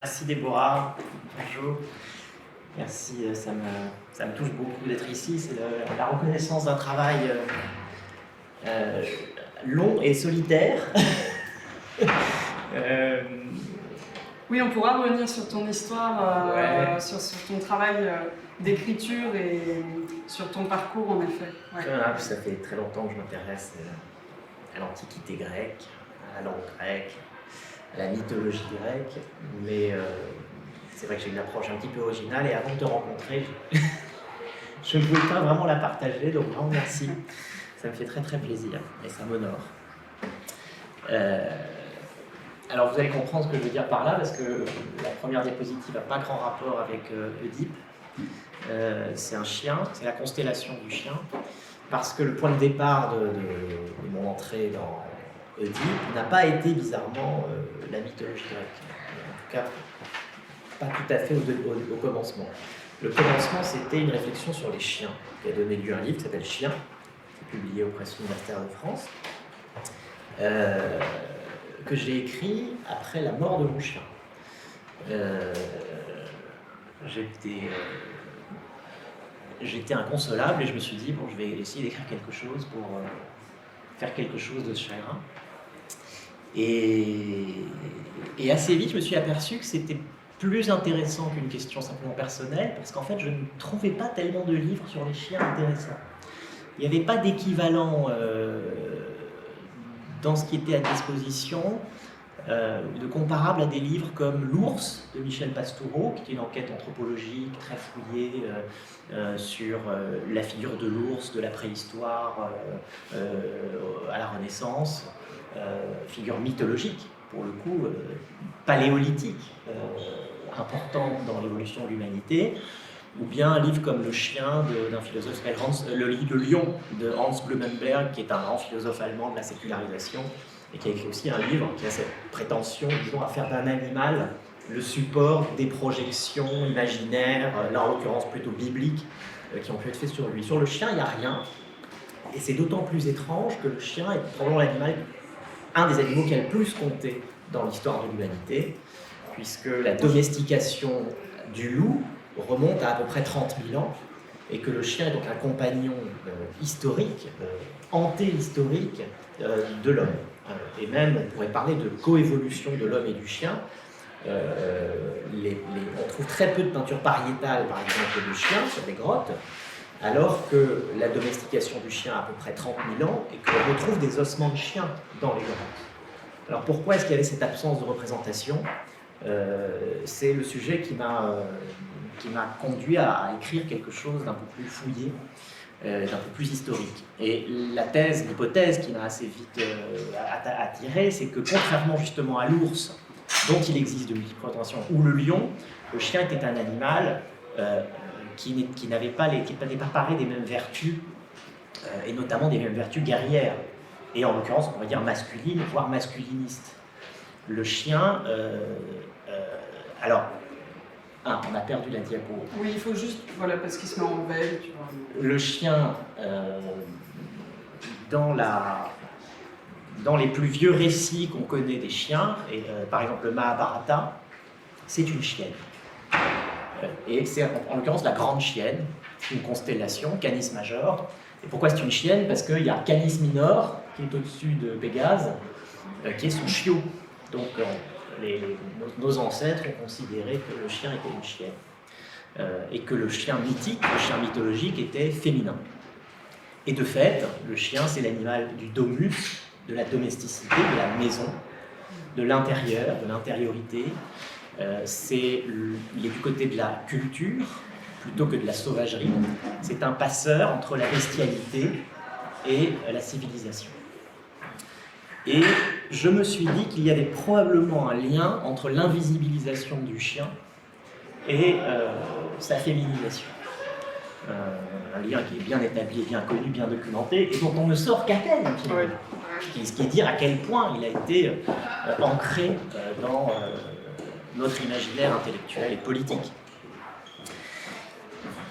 Merci Déborah, bonjour. Merci, ça me touche beaucoup d'être ici. C'est la reconnaissance d'un travail long et solitaire. Oui, on pourra revenir sur ton histoire, Ouais. sur ton travail d'écriture et sur ton parcours en effet. Ouais. Ça fait très longtemps que je m'intéresse à l'Antiquité grecque, à la langue grecque, à la mythologie grecque, mais c'est vrai que j'ai une approche un petit peu originale et avant de te rencontrer, je ne pouvais pas vraiment la partager, donc vraiment merci. Ça me fait très très plaisir et ça m'honore. Alors vous allez comprendre ce que je veux dire par là parce que la première diapositive n'a pas grand rapport avec Oedipe. C'est un chien, c'est la constellation du chien, parce que le point de départ de mon entrée dans Oedipe n'a pas été bizarrement la mythologie grecque. En tout cas, pas tout à fait au commencement. Le commencement, c'était une réflexion sur les chiens, qui a donné lieu à un livre qui s'appelle Chien, qui est publié aux presses universitaires de France, que j'ai écrit après la mort de mon chien. J'étais inconsolable et je me suis dit, bon, je vais essayer d'écrire quelque chose pour faire quelque chose de ce chagrin. Et assez vite, je me suis aperçu que c'était plus intéressant qu'une question simplement personnelle, parce qu'en fait, je ne trouvais pas tellement de livres sur les chiens intéressants. Il n'y avait pas d'équivalent dans ce qui était à disposition, de comparable à des livres comme L'ours de Michel Pastoureau, qui est une enquête anthropologique très fouillée sur la figure de l'ours de la préhistoire à la Renaissance, figure mythologique, pour le coup, paléolithique, important dans l'évolution de l'humanité, ou bien un livre comme Le chien d'un philosophe qui s'appelle Le lion de Hans Blumenberg, qui est un grand philosophe allemand de la sécularisation, et qui a écrit aussi un livre qui a cette prétention, disons, à faire d'un animal le support des projections imaginaires, là en l'occurrence plutôt bibliques, qui ont pu être faites sur lui. Sur le chien, il n'y a rien, et c'est d'autant plus étrange que le chien est probablement l'animal, un des animaux qui a le plus compté dans l'histoire de l'humanité, puisque la domestication du loup remonte à peu près 30 000 ans, et que le chien est donc un compagnon historique, anté-historique de l'homme. Et même, on pourrait parler de coévolution de l'homme et du chien. On trouve très peu de peintures pariétales, par exemple, de chiens sur les grottes, alors que la domestication du chien a à peu près 30 000 ans, et qu'on retrouve des ossements de chiens dans les grottes. Alors pourquoi est-ce qu'il y avait cette absence de représentation ? C'est le sujet qui m'a conduit à écrire quelque chose d'un peu plus fouillé, d'un peu plus historique. Et l'hypothèse qui m'a assez vite attiré, c'est que contrairement justement à l'ours, dont il existe de multiples représentations, ou le lion, le chien était un animal qui n'avait pas paré des mêmes vertus, et notamment des mêmes vertus guerrières, et en l'occurrence, on pourrait dire masculines, voire masculinistes. Le chien... alors, on a perdu la diapo. Oui, il faut juste, voilà, parce qu'il se met en veille, tu vois. Le chien, dans les plus vieux récits qu'on connaît des chiens, et par exemple le Mahabharata, c'est une chienne. Et c'est en l'occurrence la grande chienne, une constellation, Canis Major. Et pourquoi c'est une chienne ? Parce qu'il y a Canis Minor, qui est au-dessus de Pégase, qui est son chiot. Donc nos ancêtres ont considéré que le chien était une chienne. Et que le chien mythique, le chien mythologique était féminin. Et de fait, le chien, c'est l'animal du domus, de la domesticité, de la maison, de l'intérieur, de l'intériorité. Il est du côté de la culture, plutôt que de la sauvagerie. C'est un passeur entre la bestialité et la civilisation. Et je me suis dit qu'il y avait probablement un lien entre l'invisibilisation du chien et sa féminisation. Un lien qui est bien établi, bien connu, bien documenté, et dont on ne sort qu'à peine, finalement. Ce qui est dire à quel point il a été ancré dans notre imaginaire intellectuel et politique.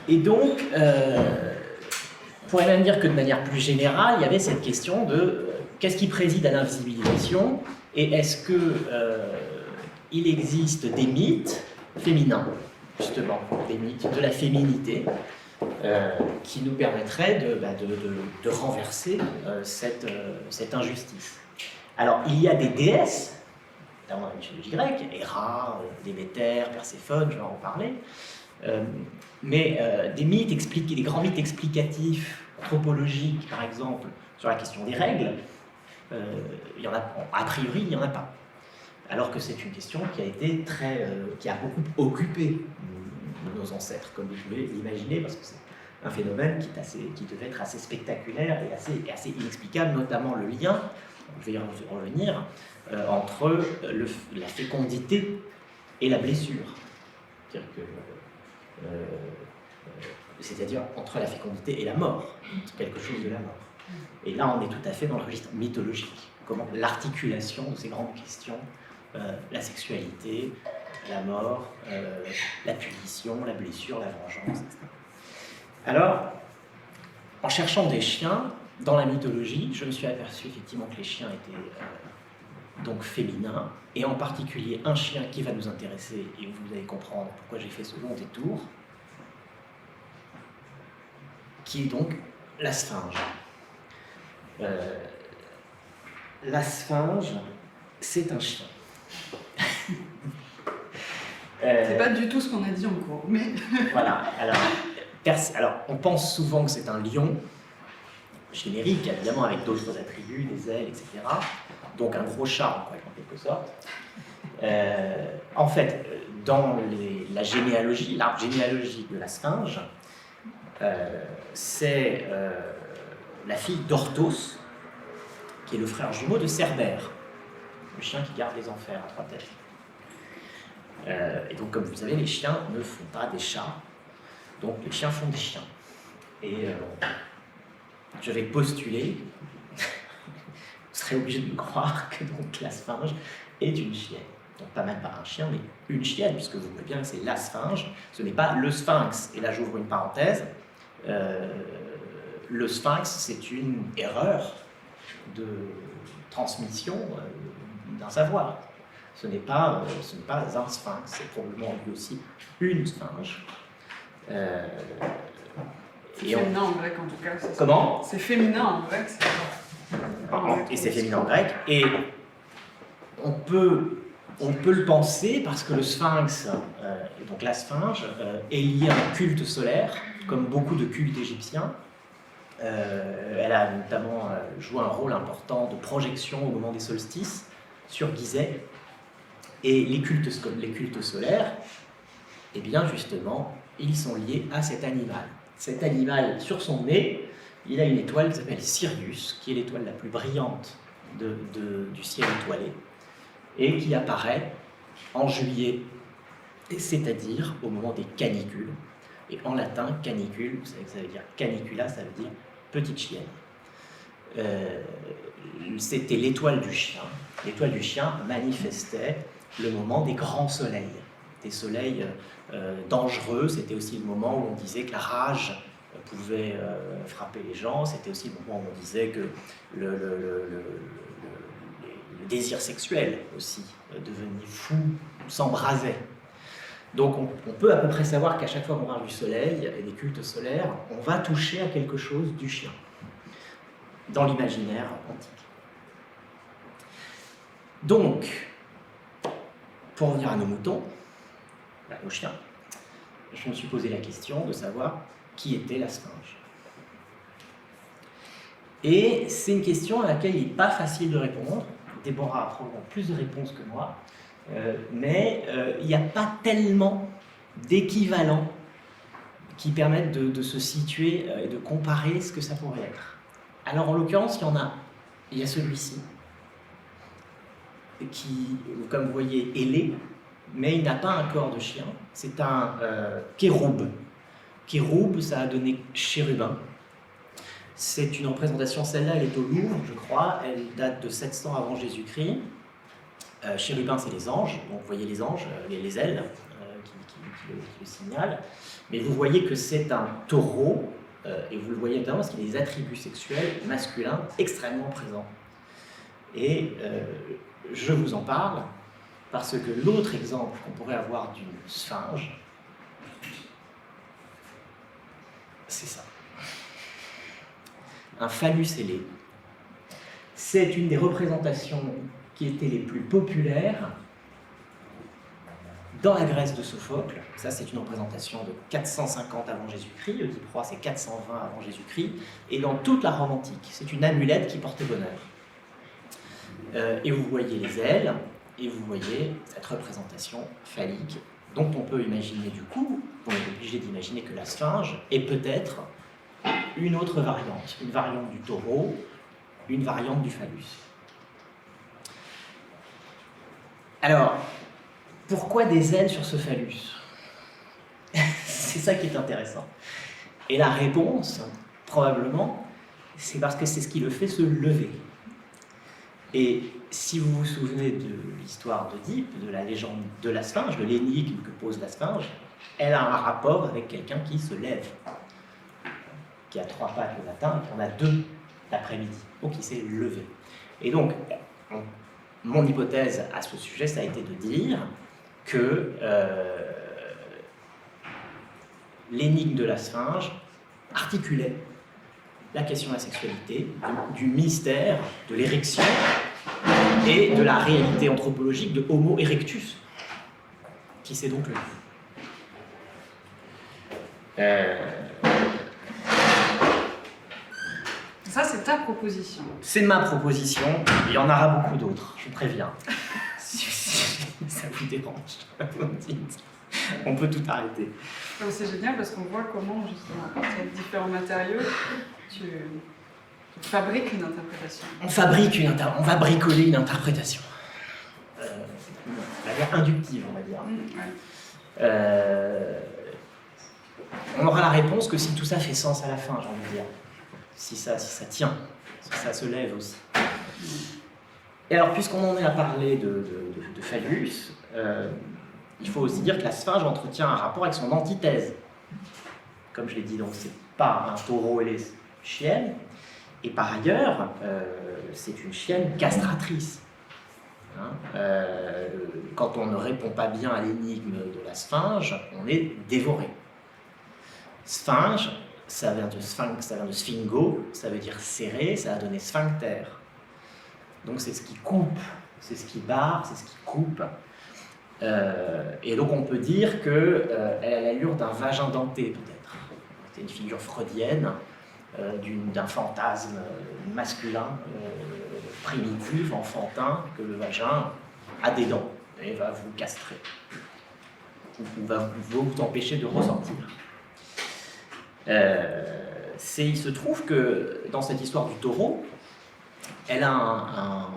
Et donc, on pourrait même dire que de manière plus générale, il y avait cette question de qu'est-ce qui préside à l'invisibilisation, et est-ce que il existe des mythes féminins, justement, des mythes de la féminité, qui nous permettraient de renverser cette injustice. Alors, il y a des déesses, dans la mythologie grecque, Héra, Déméter, Perséphone, je vais en parler, mais des grands mythes explicatifs, anthropologiques, par exemple, sur la question des règles, il y en a, a priori, il n'y en a pas. Alors que c'est une question qui a beaucoup occupé nos ancêtres, comme vous pouvez l'imaginer, parce que c'est un phénomène qui devait être assez spectaculaire et assez inexplicable, notamment le lien, je vais y revenir, entre la fécondité et la blessure. C'est-à-dire entre la fécondité et la mort, quelque chose de la mort. Et là, on est tout à fait dans le registre mythologique, comment l'articulation de ces grandes questions, la sexualité, la mort, la punition, la blessure, la vengeance, etc. Alors, en cherchant des chiens dans la mythologie, je me suis aperçu effectivement que les chiens étaient donc féminins, et en particulier un chien qui va nous intéresser, et vous allez comprendre pourquoi j'ai fait ce long détour, qui est donc la sphinge. La sphinge, c'est un chien. C'est pas du tout ce qu'on a dit en cours, mais... Voilà, alors on pense souvent que c'est un lion, générique, évidemment avec d'autres attributs, des ailes, etc. Donc un gros chat, en quelque sorte. En fait, dans l'arbre généalogique de la sphinge, c'est la fille d'Orthos, qui est le frère jumeau de Cerbère, le chien qui garde les enfers à 3 têtes. Et donc, comme vous savez, les chiens ne font pas des chats, donc les chiens font des chiens. Et je vais postuler, vous serez obligé de me croire que donc, la sphinge est une chienne. Donc pas même pas un chien, mais une chienne, puisque vous voyez bien que c'est la sphinge, ce n'est pas le sphinx. Et là, j'ouvre une parenthèse. Le sphinx, c'est une erreur de transmission d'un savoir. Ce n'est pas un sphinx, c'est probablement lui aussi une sphinge. C'est féminin en grec en tout cas. Comment ? C'est féminin en grec. Et c'est féminin en grec. Et on peut le penser parce que le sphinx, donc la sphinge, est liée à un culte solaire, comme beaucoup de cultes égyptiens. Elle a notamment joué un rôle important de projection au moment des solstices sur Gizeh. Et les cultes solaires, eh bien justement, ils sont liés à cet animal. Cet animal, sur son nez, il a une étoile qui s'appelle Sirius, qui est l'étoile la plus brillante du ciel étoilé, et qui apparaît en juillet, c'est-à-dire au moment des canicules. Et en latin, canicule, vous savez que ça veut dire canicula, ça veut dire petite chienne. C'était l'étoile du chien. L'étoile du chien manifestait le moment des grands soleils, des soleils dangereux. C'était aussi le moment où on disait que la rage pouvait frapper les gens. C'était aussi le moment où on disait que le désir sexuel aussi devenait fou, s'embrasait. Donc on peut à peu près savoir qu'à chaque fois qu'on parle du soleil et des cultes solaires, on va toucher à quelque chose du chien, dans l'imaginaire antique. Donc, pour revenir à nos moutons, nos chiens, je me suis posé la question de savoir qui était la sphinge. Et c'est une question à laquelle il n'est pas facile de répondre. Déborah a probablement plus de réponses que moi, mais il n'y a pas tellement d'équivalents qui permettent de se situer et de comparer ce que ça pourrait être. Alors en l'occurrence, il y a celui-ci, qui, comme vous voyez, est laid, mais il n'a pas un corps de chien, c'est un kéroub. Kéroub, ça a donné chérubin. C'est une représentation, celle-là, elle est au Louvre, je crois, elle date de 700 avant Jésus-Christ. Chérubin, c'est les anges, donc vous voyez les anges, les ailes qui le signalent. Mais vous voyez que c'est un taureau, et vous le voyez notamment parce qu'il a des attributs sexuels masculins extrêmement présents. Et je vous en parle Parce que l'autre exemple qu'on pourrait avoir d'une sphinge, c'est ça. Un phallus ailé. C'est une des représentations qui étaient les plus populaires dans la Grèce de Sophocle. Ça, c'est une représentation de 450 avant Jésus-Christ. Oedipe Roi, c'est 420 avant Jésus-Christ. Et dans toute la Rome antique, c'est une amulette qui portait bonheur. Et vous voyez les ailes, et vous voyez cette représentation phallique, dont on peut imaginer du coup, on est obligé d'imaginer que la sphinge est peut-être une autre variante, une variante du taureau, une variante du phallus. Alors, pourquoi des ailes sur ce phallus? C'est ça qui est intéressant. Et la réponse, probablement, c'est parce que c'est ce qui le fait se lever. Et si vous vous souvenez de l'histoire d'Oedipe, de la légende de la sphinge, de l'énigme que pose la sphinge, elle a un rapport avec quelqu'un qui se lève, qui a 3 pattes le matin et qui en a 2 l'après-midi, donc il s'est levé. Et donc, mon hypothèse à ce sujet, ça a été de dire que l'énigme de la sphinge articulait la question de la sexualité, du mystère, de l'érection et de la réalité anthropologique de Homo erectus, qui s'est donc levé. Ça, c'est ta proposition. C'est ma proposition, il y en aura beaucoup d'autres, je vous préviens. Si ça vous dérange, vous me dites. On peut tout arrêter. C'est génial parce qu'on voit comment, justement, à partir de différents matériaux, tu fabriques une interprétation. On va bricoler une interprétation. On va dire inductive, on va dire. Ouais. On aura la réponse que si tout ça fait sens à la fin, j'ai envie de dire. Si ça tient, si ça se lève aussi. Et alors, puisqu'on en est à parler de phallus, il faut aussi dire que la sphinge entretient un rapport avec son antithèse. Comme je l'ai dit, donc c'est pas un taureau ailé, chienne. Et par ailleurs, c'est une chienne castratrice. Quand on ne répond pas bien à l'énigme de la sphinge, on est dévoré. Sphinge, ça vient de sphinx, ça vient de sphingo, ça veut dire serré, ça a donné sphincter. Donc c'est ce qui coupe, c'est ce qui barre, c'est ce qui coupe. Et donc on peut dire qu'elle a l'allure d'un vagin denté peut-être. C'est une figure freudienne d'un fantasme masculin primitif, enfantin, que le vagin a des dents et va vous castrer, ou va vous empêcher de ressentir. Il se trouve que dans cette histoire du taureau, elle a un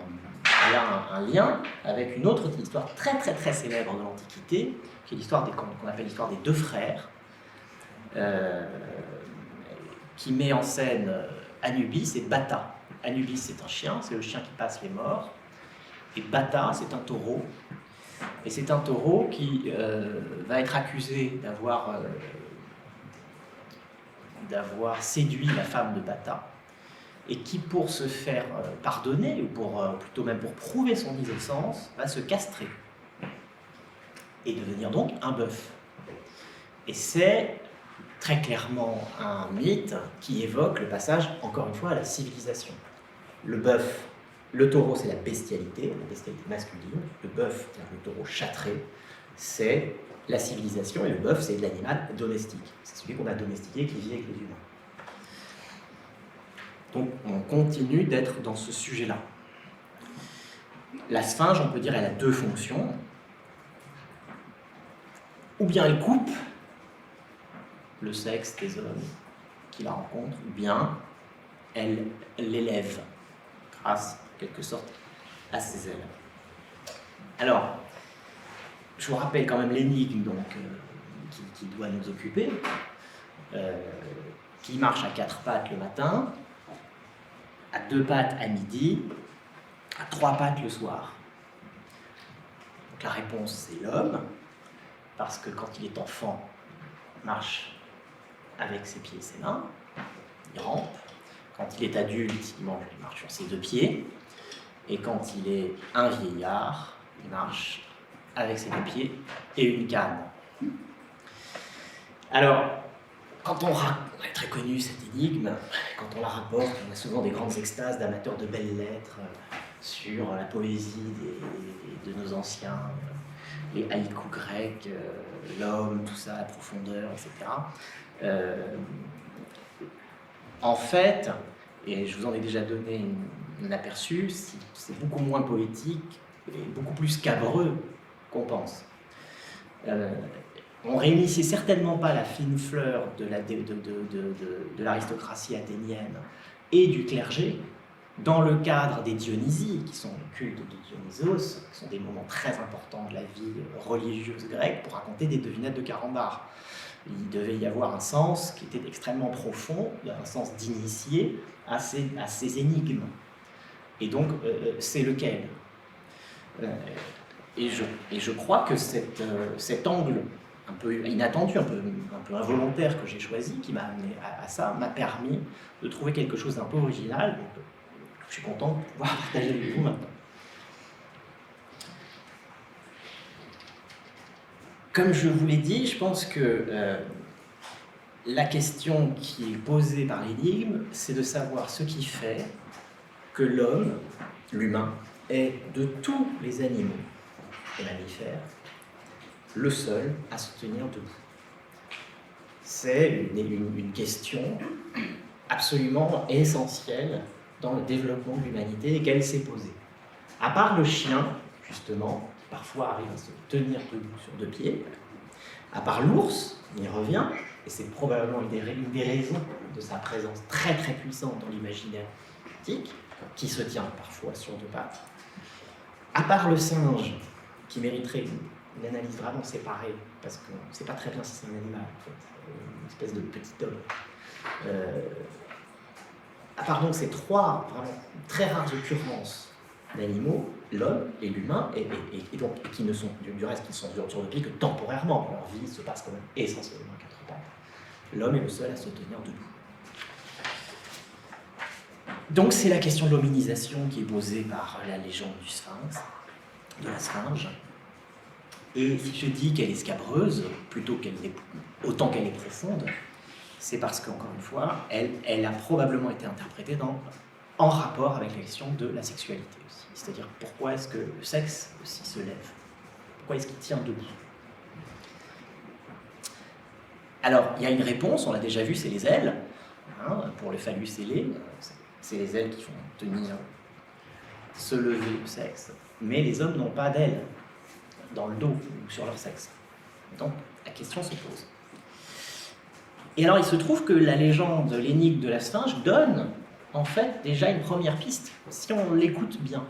lien avec une autre histoire très très très célèbre de l'Antiquité, qui est l'histoire qu'on appelle l'histoire des 2 frères, qui met en scène Anubis et Bata. Anubis, c'est un chien, c'est le chien qui passe les morts, et Bata, c'est un taureau. Et c'est un taureau qui va être accusé d'avoir séduit la femme de Bata, et qui, pour se faire pardonner, ou plutôt même pour prouver son innocence, va se castrer et devenir donc un bœuf. Et c'est très clairement un mythe qui évoque le passage, encore une fois, à la civilisation. Le bœuf, le taureau, c'est la bestialité masculine. Le bœuf, c'est-à-dire le taureau châtré, c'est la civilisation, et le bœuf, c'est l'animal domestique. C'est celui qu'on a domestiqué qui vit avec les humains. Donc on continue d'être dans ce sujet-là. La sphinge, on peut dire, elle a 2 fonctions. Ou bien elle coupe le sexe des hommes qui la rencontrent, ou bien elle l'élève grâce, en quelque sorte, à ses ailes. Alors, je vous rappelle quand même l'énigme qui doit nous occuper, qui marche à 4 pattes le matin, à 2 pattes à midi, à 3 pattes le soir. Donc la réponse, c'est l'homme, parce que quand il est enfant, il marche avec ses pieds et ses mains, il rampe. Quand il est adulte, il marche sur ses 2 pieds. Et quand il est un vieillard, il marche avec ses deux pieds et une canne. Alors, quand on est très connu cette énigme, quand on la rapporte, on a souvent des grandes extases d'amateurs de belles lettres sur la poésie de nos anciens, les haïkus grecs, l'homme, tout ça, la profondeur, etc. En fait, et je vous en ai déjà donné un aperçu, c'est beaucoup moins poétique et beaucoup plus scabreux qu'on pense. On réunissait certainement pas la fine fleur de l'aristocratie athénienne et du clergé dans le cadre des Dionysies, qui sont le culte de Dionysos, qui sont des moments très importants de la vie religieuse grecque, pour raconter des devinettes de carambar. Il devait y avoir un sens qui était extrêmement profond, un sens d'initié à ces énigmes. Et donc, c'est lequel et je crois que cet angle un peu inattendu, un peu involontaire que j'ai choisi, qui m'a amené à ça, m'a permis de trouver quelque chose d'un peu original. Donc, je suis content de pouvoir partager avec vous maintenant. Comme je vous l'ai dit, je pense que la question qui est posée par l'énigme, c'est de savoir ce qui fait que l'homme, l'humain, est de tous les animaux et mammifères le seul à se tenir debout. C'est une question absolument essentielle dans le développement de l'humanité et qu'elle s'est posée. À part le chien, justement, qui parfois arrive à se tenir debout sur deux pieds, à part l'ours, on y revient, et c'est probablement une des raisons de sa présence très très puissante dans l'imaginaire antique, qui se tient parfois sur deux pattes, à part le singe, qui mériterait une analyse vraiment séparée, parce qu'on ne sait pas très bien si c'est un animal, en fait, une espèce de petit homme. À part donc ces trois vraiment très rares occurrences d'animaux, l'homme et l'humain, et donc qui ne sont du reste qui sont sur le pied que temporairement, leur vie se passe quand même essentiellement à quatre pattes. L'homme est le seul à se tenir debout. Donc c'est la question de l'hominisation qui est posée par la légende du Sphinx, de la Sphinge. Et si je dis qu'elle est scabreuse, autant qu'elle est profonde, c'est parce qu'encore une fois, elle a probablement été interprétée en rapport avec la question de la sexualité aussi. C'est-à-dire pourquoi est-ce que le sexe aussi se lève? Pourquoi est-ce qu'il tient debout? Alors, il y a une réponse, on l'a déjà vu, c'est les ailes. Pour le phallus ailé, c'est les ailes qui font tenir, se lever le sexe. Mais les hommes n'ont pas d'ailes dans le dos ou sur leur sexe. Donc, la question se pose. Et alors, il se trouve que la légende, l'énigme de la Sphinge donne, en fait, déjà une première piste, si on l'écoute bien.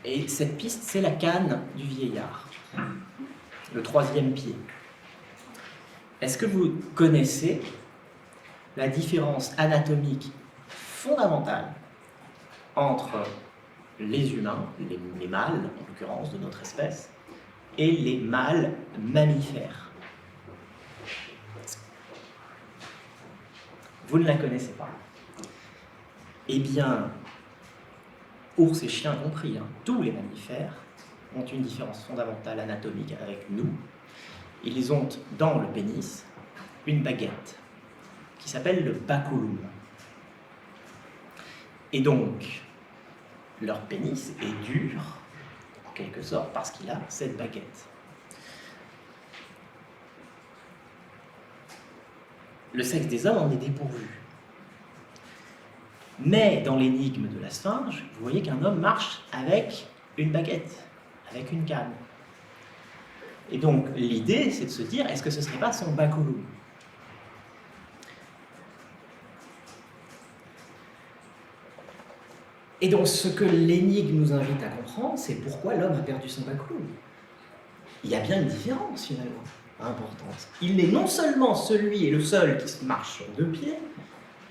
Et cette piste, c'est la canne du vieillard, le troisième pied. Est-ce que vous connaissez la différence anatomique fondamentale entre les humains, les mâles, en l'occurrence, de notre espèce, et les mâles mammifères? Vous ne la connaissez pas. Eh bien, ours et chiens compris, tous les mammifères ont une différence fondamentale anatomique avec nous. Ils ont dans le pénis une baguette qui s'appelle le baculum. Et donc, leur pénis est dur, en quelque sorte, parce qu'il a cette baguette. Le sexe des hommes en est dépourvu. Mais dans l'énigme de la Sphinge, vous voyez qu'un homme marche avec une baguette, avec une canne. Et donc l'idée, c'est de se dire, est-ce que ce ne serait pas son baculum? Et donc ce que l'énigme nous invite à comprendre, c'est pourquoi l'homme a perdu son baculum. Il y a bien une différence finalement importante. Il est non seulement celui et le seul qui marche sur deux pieds,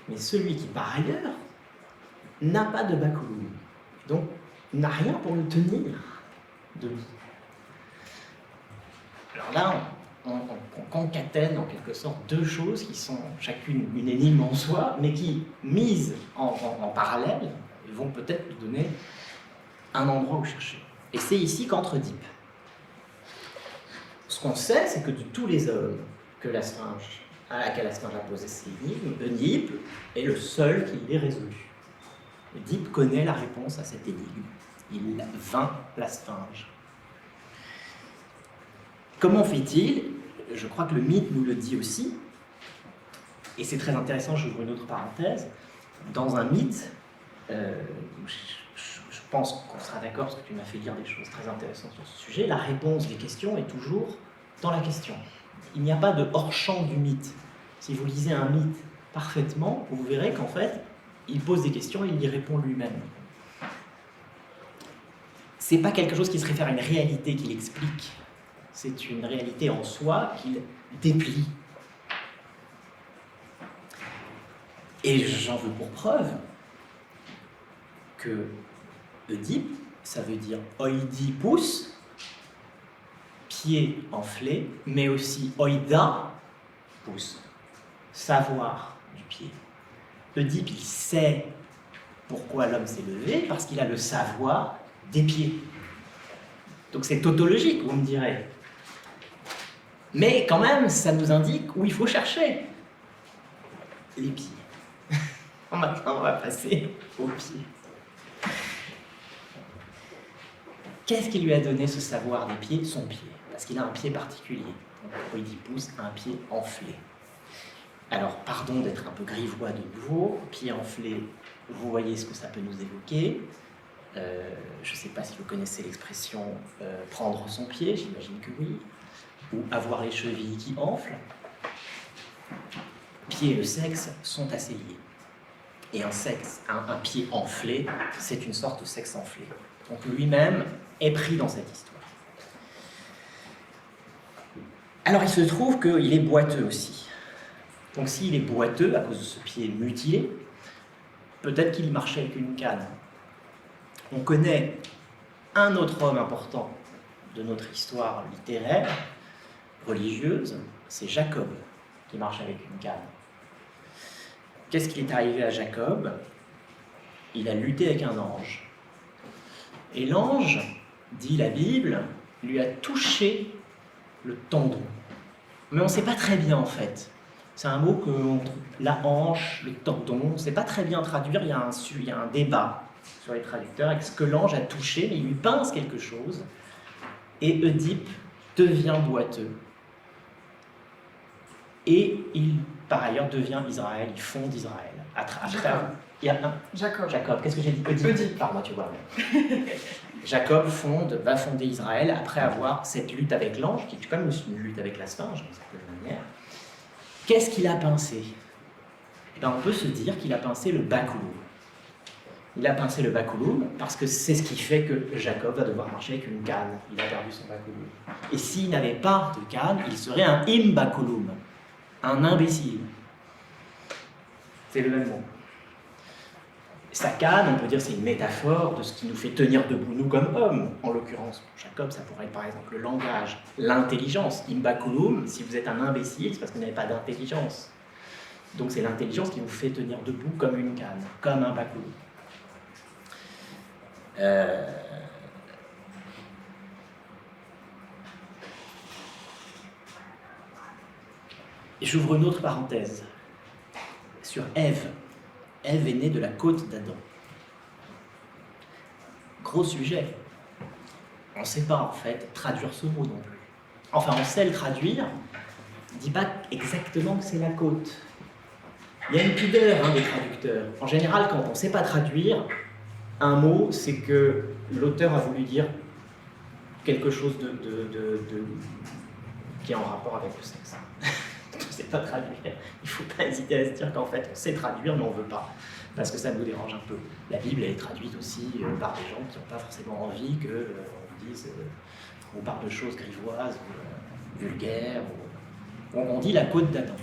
mais celui qui par ailleurs n'a pas de baculum. Donc n'a rien pour le tenir debout. Alors là, on concatène en quelque sorte deux choses qui sont chacune une énigme en soi, mais qui, mises en parallèle, vont peut-être nous donner un endroit où chercher. Et c'est ici qu'entre Oedipe. Ce qu'on sait, c'est que de tous les hommes à laquelle la Sphinge a posé ces énigmes, Oedipe est le seul qui les résolut. Oedipe connaît la réponse à cette énigme. Il vainc la Sphinge. Comment fait-il? Je crois que le mythe nous le dit aussi. Et c'est très intéressant, j'ouvre une autre parenthèse. Dans un mythe, je pense qu'on sera d'accord parce que tu m'as fait lire des choses très intéressantes sur ce sujet, la réponse des questions est toujours dans la question. Il n'y a pas de hors-champ du mythe. Si vous lisez un mythe parfaitement, vous verrez qu'en fait, il pose des questions et il y répond lui-même. C'est pas quelque chose qui se réfère à une réalité qu'il explique. C'est une réalité en soi qu'il déplie. Et j'en veux pour preuve que Oedipe, ça veut dire oidipus, pied enflé, mais aussi oida, pouce, savoir du pied. Oedipe, il sait pourquoi l'homme s'est levé, parce qu'il a le savoir des pieds. Donc c'est tautologique, vous me direz. Mais quand même, ça nous indique où il faut chercher les pieds. Maintenant, on va passer aux pieds. Qu'est-ce qui lui a donné ce savoir des pieds? Son pied, parce qu'il a un pied particulier. Oidipus a un pied enflé. Alors, pardon d'être un peu grivois de nouveau, pied enflé, vous voyez ce que ça peut nous évoquer. Je ne sais pas si vous connaissez l'expression prendre son pied, j'imagine que oui, ou avoir les chevilles qui enflent. Pied et le sexe sont assez liés. Et un pied enflé, c'est une sorte de sexe enflé. Donc lui-même est pris dans cette histoire. Alors il se trouve qu'il est boiteux aussi. Donc s'il est boiteux à cause de ce pied mutilé, peut-être qu'il marchait avec une canne. On connaît un autre homme important de notre histoire littéraire, religieuse, c'est Jacob, qui marche avec une canne. Qu'est-ce qui est arrivé à Jacob? Il a lutté avec un ange. Et l'ange, dit la Bible, lui a touché le tendon. Mais on ne sait pas très bien en fait. C'est un mot que la hanche, le tendon, on ne sait pas très bien traduire, il y a un débat sur les traducteurs avec ce que l'ange a touché, mais il lui pince quelque chose. Et Oedipe devient boiteux. Et il, par ailleurs, devient Israël, il fonde Israël. Jacob, qu'est-ce que j'ai dit? Oedipe. Pardon, tu vois. Jacob va fonder Israël après avoir cette lutte avec l'ange, qui est comme une lutte avec la Sphinge, d'une certaine manière. Qu'est-ce qu'il a pincé? On peut se dire qu'il a pincé le baculum. Il a pincé le baculum parce que c'est ce qui fait que Jacob va devoir marcher avec une canne. Il a perdu son baculum. Et s'il n'avait pas de canne, il serait un imbaculum, un imbécile. C'est le même mot. Sa canne, on peut dire, c'est une métaphore de ce qui nous fait tenir debout, nous, comme hommes. En l'occurrence, pour Jacob, ça pourrait être, par exemple, le langage, l'intelligence. Imbaculum, si vous êtes un imbécile, c'est parce que vous n'avez pas d'intelligence. Donc c'est l'intelligence qui vous fait tenir debout comme une canne, comme un baculum. J'ouvre une autre parenthèse sur Ève. Ève est née de la côte d'Adam. Gros sujet. On ne sait pas en fait traduire ce mot non plus. Enfin, on sait le traduire, on ne dit pas exactement que c'est la côte. Il y a une pudeur des traducteurs. En général, quand on ne sait pas traduire un mot, c'est que l'auteur a voulu dire quelque chose qui est en rapport avec le sexe. On ne sait pas traduire. Il ne faut pas hésiter à se dire qu'en fait, on sait traduire, mais on ne veut pas, parce que ça nous dérange un peu. La Bible, elle est traduite aussi par des gens qui n'ont pas forcément envie qu'on dise, on parle de choses grivoises, vulgaires. On dit la côte d'Adam.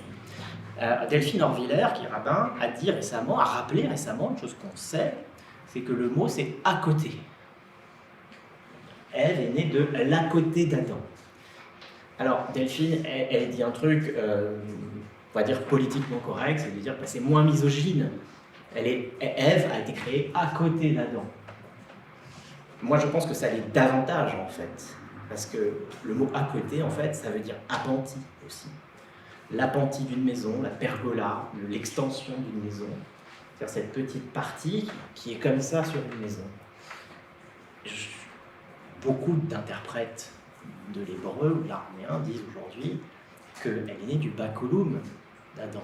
Delphine Orviller, qui est rabbin, a rappelé récemment une chose qu'on sait, c'est que le mot c'est à côté. Ève est née de l'à côté d'Adam. Alors Delphine, elle dit un truc, on va dire politiquement correct, c'est de dire que c'est moins misogyne. Ève a été créée à côté d'Adam. Moi, je pense que ça l'est davantage, en fait. Parce que le mot à côté, en fait, ça veut dire appentis aussi. L'appentis d'une maison, la pergola, l'extension d'une maison. C'est-à-dire cette petite partie qui est comme ça sur une maison. Beaucoup d'interprètes de l'hébreu ou de l'araméen disent aujourd'hui qu'elle est née du bakulum d'Adam.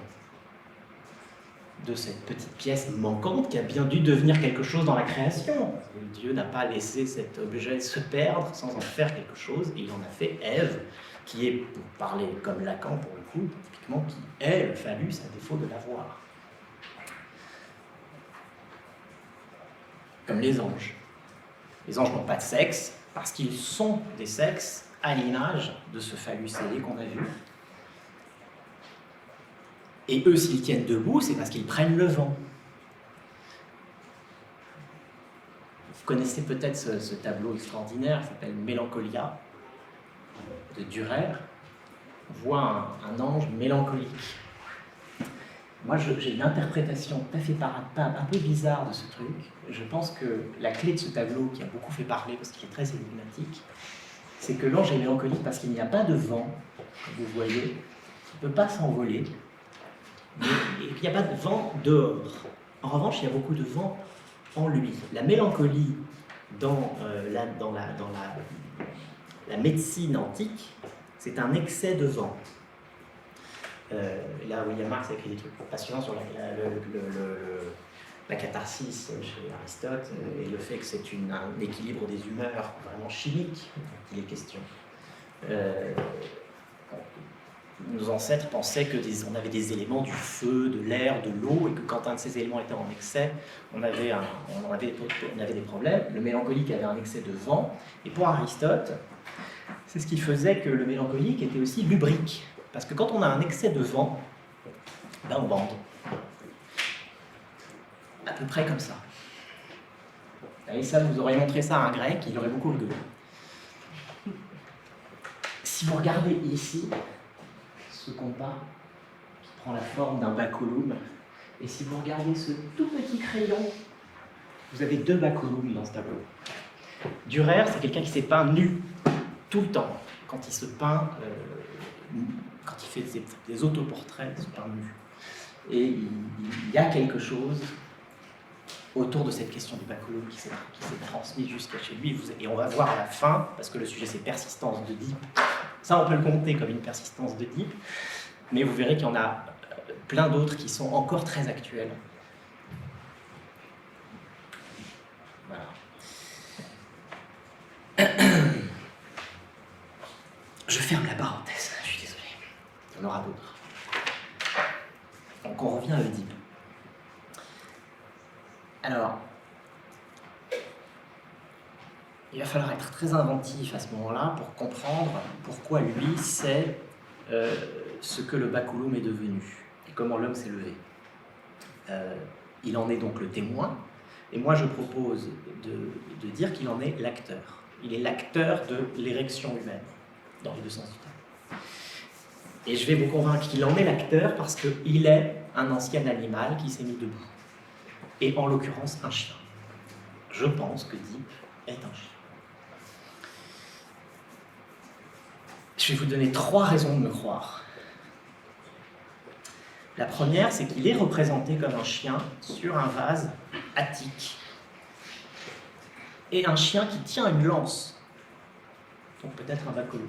De cette petite pièce manquante qui a bien dû devenir quelque chose dans la création. Dieu n'a pas laissé cet objet se perdre sans en faire quelque chose, et il en a fait Ève, qui est, pour parler comme Lacan pour le coup, typiquement, qui est le phallus à défaut de l'avoir. Comme les anges. Les anges n'ont pas de sexe, parce qu'ils sont des sexes à l'image de ce phallus ailé qu'on a vu. Et eux, s'ils tiennent debout, c'est parce qu'ils prennent le vent. Vous connaissez peut-être ce tableau extraordinaire qui s'appelle Mélancolia, de Dürer. On voit un ange mélancolique. Moi, j'ai une interprétation tout à fait un peu bizarre de ce truc. Je pense que la clé de ce tableau, qui a beaucoup fait parler parce qu'il est très énigmatique, c'est que l'ange est mélancolique parce qu'il n'y a pas de vent, comme vous voyez, il ne peut pas s'envoler. Et il n'y a pas de vent dehors. En revanche, il y a beaucoup de vent en lui. La mélancolie dans la médecine antique, c'est un excès de vent. Là, William Marx a écrit des trucs passionnants sur la catharsis chez Aristote et le fait que c'est un équilibre des humeurs vraiment chimique qu'il est question. Nos ancêtres pensaient qu'on avait des éléments du feu, de l'air, de l'eau, et que quand un de ces éléments était en excès, on avait des problèmes. Le mélancolique avait un excès de vent, et pour Aristote, c'est ce qui faisait que le mélancolique était aussi lubrique. Parce que quand on a un excès de vent, ben on bande. À peu près comme ça. Et ça, vous auriez montré ça à un grec, il aurait beaucoup rigolé. Si vous regardez ici, ce compas qui prend la forme d'un baculum, et si vous regardez ce tout petit crayon, vous avez 2 baculums dans ce tableau. Dürer, c'est quelqu'un qui s'est peint nu, tout le temps. Quand il se peint, quand il fait des autoportraits, il se peint nu. Et il y a quelque chose autour de cette question du baculum qui s'est transmis jusqu'à chez lui. Et on va voir à la fin, parce que le sujet c'est persistance d'Oedipe. Ça, on peut le compter comme une persistance d'Oedipe, mais vous verrez qu'il y en a plein d'autres qui sont encore très actuels. Voilà. Je ferme la parenthèse, je suis désolé. Il y en aura d'autres. Donc on revient à Oedipe. Alors, il va falloir être très inventif à ce moment-là pour comprendre pourquoi lui sait ce que le baculum est devenu et comment l'homme s'est levé. Il en est donc le témoin, et moi je propose de dire qu'il en est l'acteur. Il est l'acteur de l'érection humaine, dans les deux sens du terme. Et je vais vous convaincre qu'il en est l'acteur parce qu'il est un ancien animal qui s'est mis debout. Et en l'occurrence, un chien. Je pense que Oedipe est un chien. Je vais vous donner 3 raisons de me croire. La première, c'est qu'il est représenté comme un chien sur un vase attique. Et un chien qui tient une lance. Donc peut-être un baculum.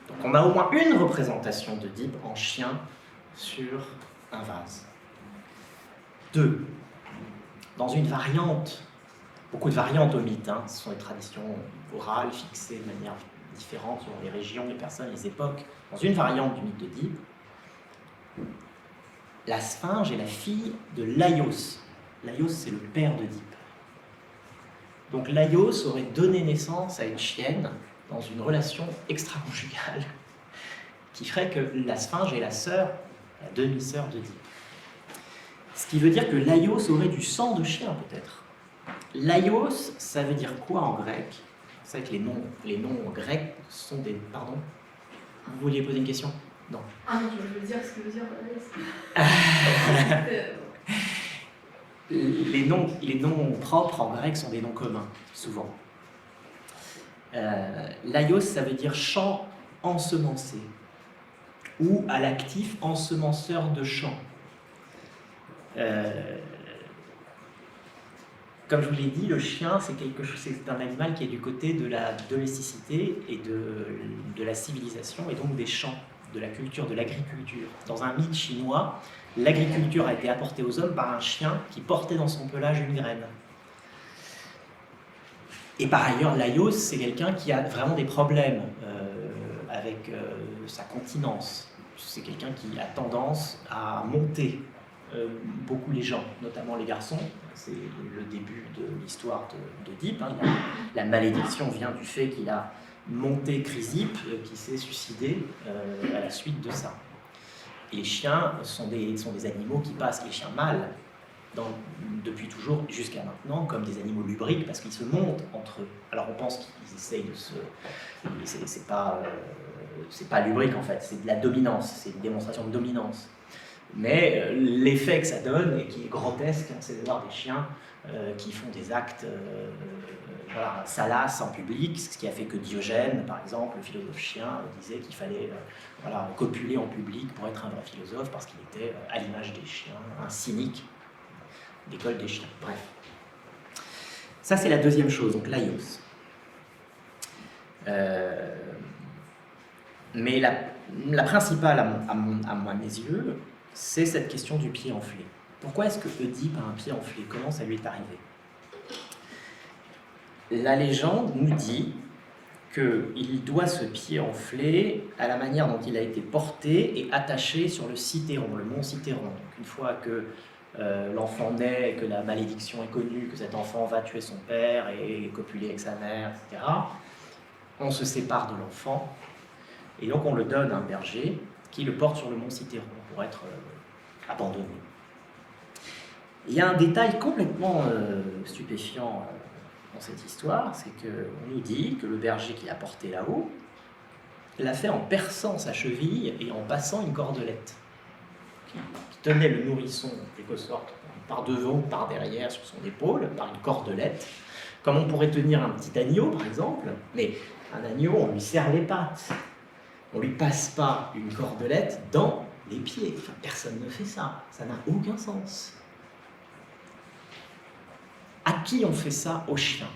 Donc on a au moins une représentation d'Oedipe en chien sur un vase. 2. Dans une variante, beaucoup de variantes au mythe, ce sont des traditions orales fixées de manière différente selon les régions, les personnes, les époques. Dans une variante du mythe d'Oedipe, la sphinge est la fille de Laios. Laios, c'est le père d'Oedipe. Donc Laios aurait donné naissance à une chienne dans une relation extra-conjugale qui ferait que la sphinge est la sœur, la demi-sœur d'Oedipe. Ce qui veut dire que Laios aurait du sang de chien, peut-être. Laios, ça veut dire quoi en grec? Vous savez que les noms grecs sont des... Pardon? Vous vouliez poser une question? Non. Ah non, je veux dire ce que veut dire les noms propres en grec sont des noms communs, souvent. Laios, ça veut dire champ ensemencé, ou à l'actif ensemenceur de champs. Comme je vous l'ai dit, le chien, c'est un animal qui est du côté de la domesticité et de la civilisation, et donc des champs, de la culture, de l'agriculture. Dans un mythe chinois, l'agriculture a été apportée aux hommes par un chien qui portait dans son pelage une graine. Et par ailleurs, Laios, c'est quelqu'un qui a vraiment des problèmes avec sa continence. C'est quelqu'un qui a tendance à monter beaucoup les gens, notamment les garçons. C'est le début de l'histoire d'Oedipe. Hein. La malédiction vient du fait qu'il a monté Chrysippe, qui s'est suicidé à la suite de ça. Et les chiens sont des animaux qui passent, les chiens mâles, depuis toujours jusqu'à maintenant, comme des animaux lubriques, parce qu'ils se montent entre eux. Alors on pense qu'ils essayent de se... C'est pas lubrique en fait, c'est de la dominance, c'est une démonstration de dominance. Mais l'effet que ça donne, et qui est grotesque, c'est de voir des chiens qui font des actes salaces en public, ce qui a fait que Diogène, par exemple, le philosophe chien, disait qu'il fallait copuler en public pour être un vrai philosophe, parce qu'il était à l'image des chiens, un cynique d'école des chiens. Bref. Ça, c'est la deuxième chose, donc Laios. Mais la principale, à mes yeux, c'est cette question du pied enflé. Pourquoi est-ce que Oedipe a un pied enflé? Comment ça lui est arrivé? La légende nous dit qu'il doit ce pied enflé à la manière dont il a été porté et attaché sur le Cithéron, le mont Cithéron. Donc, une fois que l'enfant naît, que la malédiction est connue, que cet enfant va tuer son père et copuler avec sa mère, etc., on se sépare de l'enfant et donc on le donne à un berger qui le porte sur le mont Cithéron pour être abandonné. Il y a un détail complètement stupéfiant dans cette histoire, c'est qu'on nous dit que le berger qui l'a porté là-haut l'a fait en perçant sa cheville et en passant une cordelette qui tenait le nourrisson, en quelque sorte, par devant ou par derrière sur son épaule, par une cordelette, comme on pourrait tenir un petit agneau, par exemple, mais un agneau, on lui serre les pattes. On ne lui passe pas une cordelette dans les pieds. Enfin, personne ne fait ça. Ça n'a aucun sens. À qui on fait ça? Aux chiens.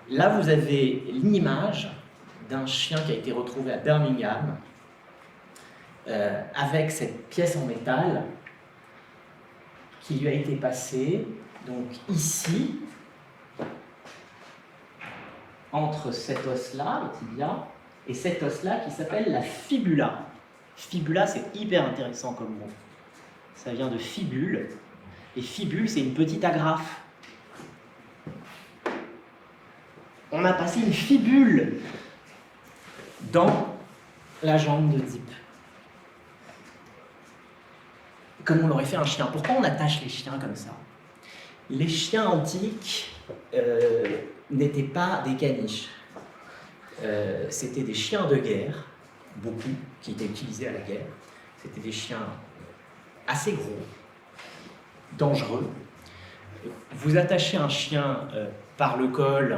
Là, vous avez l'image d'un chien qui a été retrouvé à Birmingham avec cette pièce en métal qui lui a été passée, donc ici, entre cet os-là, le tibia, et cet os-là qui s'appelle la fibula. Fibula, c'est hyper intéressant comme mot. Ça vient de fibule. Et fibule, c'est une petite agrafe. On a passé une fibule dans la jambe d'Oedipe. Comme on l'aurait fait un chien. Pourquoi on attache les chiens comme ça? Les chiens antiques n'étaient pas des caniches. C'était des chiens de guerre, beaucoup, qui étaient utilisés à la guerre. C'était des chiens assez gros, dangereux. Vous attachez un chien par le col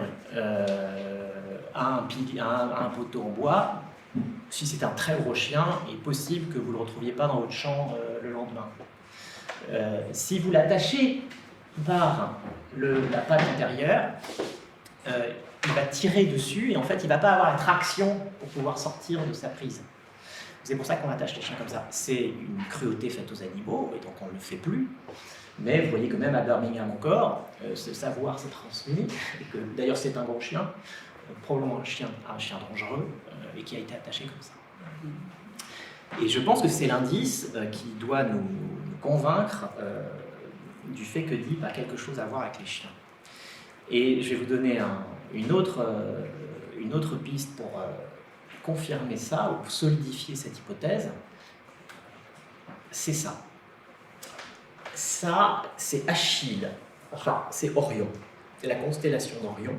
à un poteau en bois. Si c'est un très gros chien, il est possible que vous ne le retrouviez pas dans votre champ le lendemain. Si vous l'attachez par la patte antérieure, il va tirer dessus et en fait il ne va pas avoir la traction pour pouvoir sortir de sa prise. C'est pour ça qu'on attache les chiens comme ça. C'est une cruauté faite aux animaux et donc on ne le fait plus. Mais vous voyez que même à Birmingham encore, ce savoir s'est transmis et que d'ailleurs c'est un gros chien, probablement un chien dangereux et qui a été attaché comme ça. Et je pense que c'est l'indice qui doit nous convaincre du fait que Oedipe a quelque chose à voir avec les chiens. Et je vais vous donner une autre piste pour confirmer ça ou solidifier cette hypothèse. C'est ça. Ça, c'est Achille. Enfin, c'est Orion. C'est la constellation d'Orion.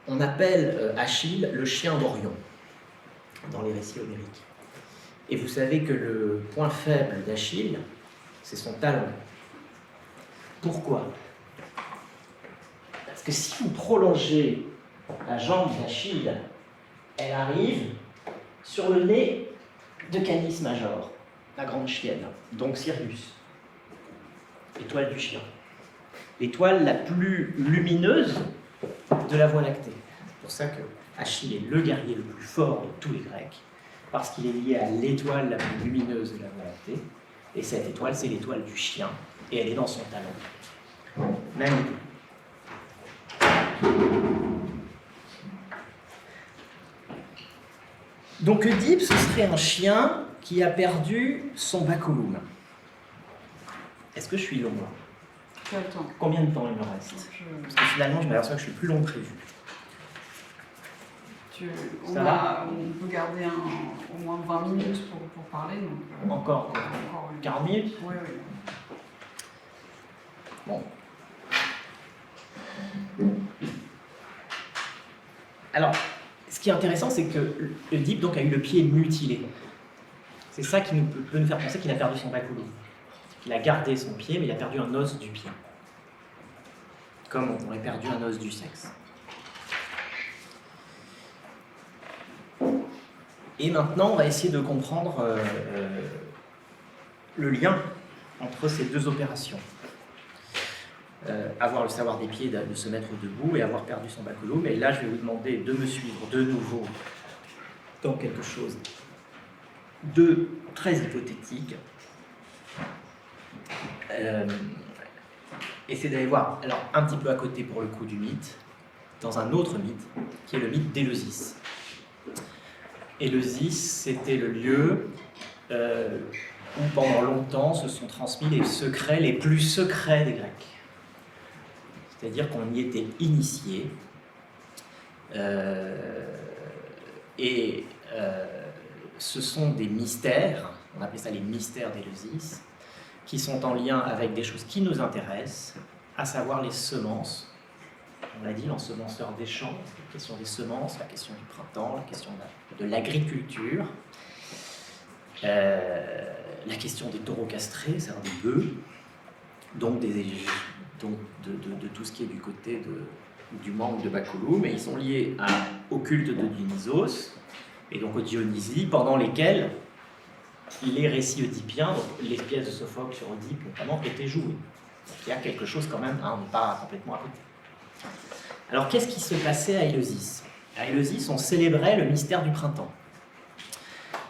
On appelle Achille le chien d'Orion dans les récits homériques. Et vous savez que le point faible d'Achille, c'est son talon. Pourquoi? Parce que si vous prolongez la jambe d'Achille, elle arrive sur le nez de Canis Major, la grande chienne, donc Sirius, l'étoile du chien. L'étoile la plus lumineuse de la Voie lactée. C'est pour ça que Achille est le guerrier le plus fort de tous les Grecs, parce qu'il est lié à l'étoile la plus lumineuse de la Voie lactée. Et cette étoile, c'est l'étoile du chien, et elle est dans son talon. Même idée. Donc Oedipe, ce serait un chien qui a perdu son baculum. Est-ce que je suis long? Tu as le temps. Combien de temps il me reste? Parce que finalement, je m'aperçois que je suis plus long que prévu. On peut garder au moins 20 minutes pour parler. Donc, Encore 40 minutes? Oui, oui. Bon. Alors, ce qui est intéressant, c'est que Oedipe donc, a eu le pied mutilé. C'est ça qui peut nous faire penser qu'il a perdu son baculum. Il a gardé son pied, mais il a perdu un os du pied. Comme on aurait perdu un os du sexe. Et maintenant, on va essayer de comprendre le lien entre ces deux opérations. Avoir le savoir des pieds, de se mettre debout et avoir perdu son baculum. Et là, je vais vous demander de me suivre de nouveau dans quelque chose de très hypothétique. Et c'est d'aller voir, alors un petit peu à côté pour le coup du mythe, dans un autre mythe, qui est le mythe d'Éleusis. Éleusis, c'était le lieu où pendant longtemps se sont transmis les secrets les plus secrets des Grecs. C'est-à-dire qu'on y était initié. Ce sont des mystères, on appelait ça les mystères d'Éleusis, qui sont en lien avec des choses qui nous intéressent, à savoir les semences. On l'a dit, l'ensemenceur des champs, la question des semences, la question du printemps, la question de l'agriculture, la question des taureaux castrés, c'est-à-dire des bœufs, donc de tout ce qui est du côté du manque de baculum, et ils sont liés au culte de Dionysos, et donc aux Dionysies, pendant lesquels les récits oedipiens, donc les pièces de Sophocle sur Oedipe notamment, étaient jouées. Donc il y a quelque chose quand même, on n'est pas complètement à côté. Alors qu'est-ce qui se passait à Éleusis? À Éleusis, on célébrait le mystère du printemps,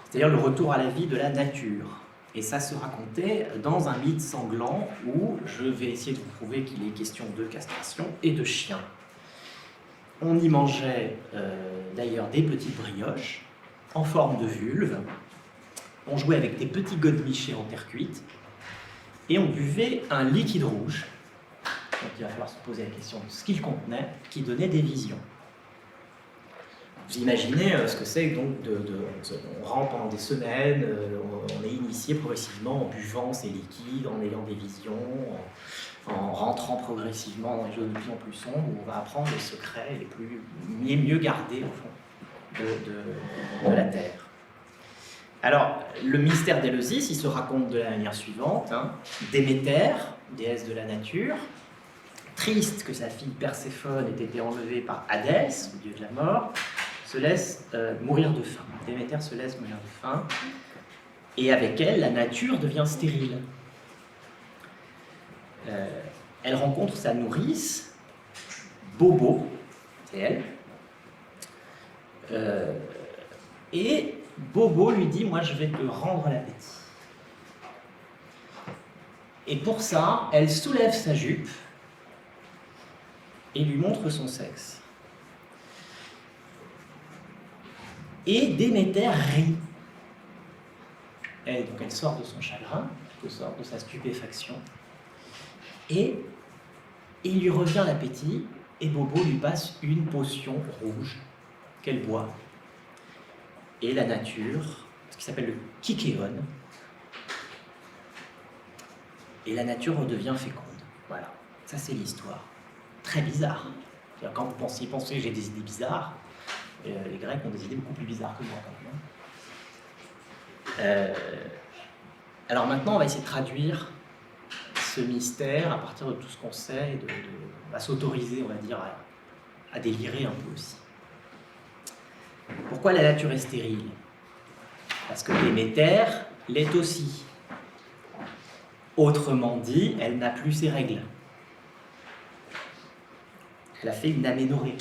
c'est-à-dire le retour à la vie de la nature. Et ça se racontait dans un mythe sanglant où je vais essayer de vous prouver qu'il est question de castration et de chiens. On y mangeait d'ailleurs des petites brioches en forme de vulve. On jouait avec des petits godemichés en terre cuite. Et on buvait un liquide rouge. Donc il va falloir se poser la question de ce qu'il contenait, qui donnait des visions. Vous imaginez ce que c'est donc on rentre pendant des semaines, on est initié progressivement en buvant ces liquides, en ayant des visions, en rentrant progressivement dans les choses de plus en plus sombres, où on va apprendre les secrets les mieux gardés au fond de la Terre. Alors, le mystère d'Éleusis, il se raconte de la manière suivante. Déméter, déesse de la nature, triste que sa fille Perséphone ait été enlevée par Hadès, le dieu de la mort, se laisse mourir de faim. Déméter se laisse mourir de faim, et avec elle, la nature devient stérile. Elle rencontre sa nourrice, Bobo, c'est elle, et Bobo lui dit « Moi, je vais te rendre l'appétit ». Et pour ça, elle soulève sa jupe et lui montre son sexe. Et Déméter rit. Donc elle sort de son chagrin, elle sort de sa stupéfaction, et il lui revient l'appétit, et Bobo lui passe une potion rouge qu'elle boit. Et la nature, ce qui s'appelle le kykéon, et la nature redevient féconde. Voilà, ça c'est l'histoire. Très bizarre. Quand vous pensez que j'ai des idées bizarres, les Grecs ont des idées beaucoup plus bizarres que moi. Alors maintenant, on va essayer de traduire ce mystère à partir de tout ce qu'on sait, à s'autoriser, on va dire, à délirer un peu aussi. Pourquoi la nature est stérile? Parce que Déméter l'est aussi. Autrement dit, elle n'a plus ses règles. Elle a fait une aménorrhée.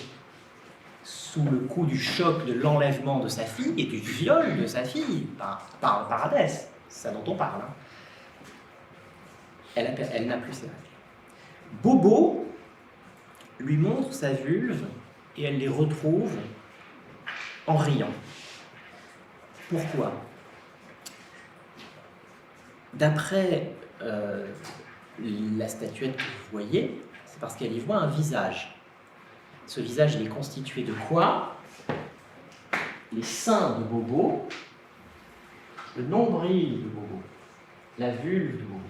Sous le coup du choc de l'enlèvement de sa fille et du viol de sa fille par Paradès, c'est ça dont on parle. Hein. Elle n'a plus ses règles. Bobo lui montre sa vulve et elle les retrouve en riant. Pourquoi? D'après la statuette que vous voyez, c'est parce qu'elle y voit un visage. Ce visage, il est constitué de quoi? Les seins de Bobo, le nombril de Bobo, la vulve de Bobo.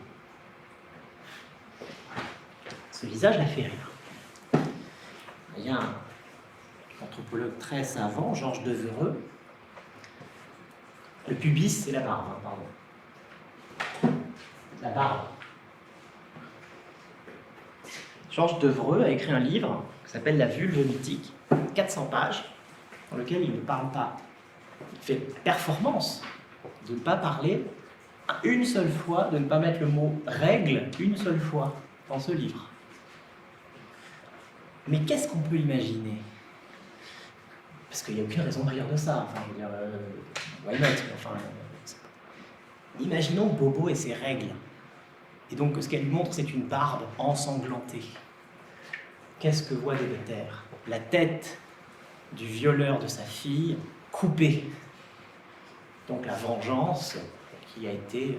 Ce visage la fait rire. Il y a un anthropologue très savant, Georges Devereux. Le pubis, c'est la barbe, hein, pardon. La barbe. Georges Devereux a écrit un livre qui s'appelle La vulve mythique, 400 pages, dans lequel il ne parle pas. Il fait performance de ne pas parler une seule fois, de ne pas mettre le mot règle une seule fois dans ce livre. Mais qu'est-ce qu'on peut imaginer? Parce qu'il n'y a aucune raison de rire de ça. Enfin, je veux dire, why not? Enfin, imaginons Bobo et ses règles. Et donc, ce qu'elle lui montre, c'est une barbe ensanglantée. Qu'est-ce que voit Déméter? La tête du violeur de sa fille coupée. Donc, la vengeance qui a été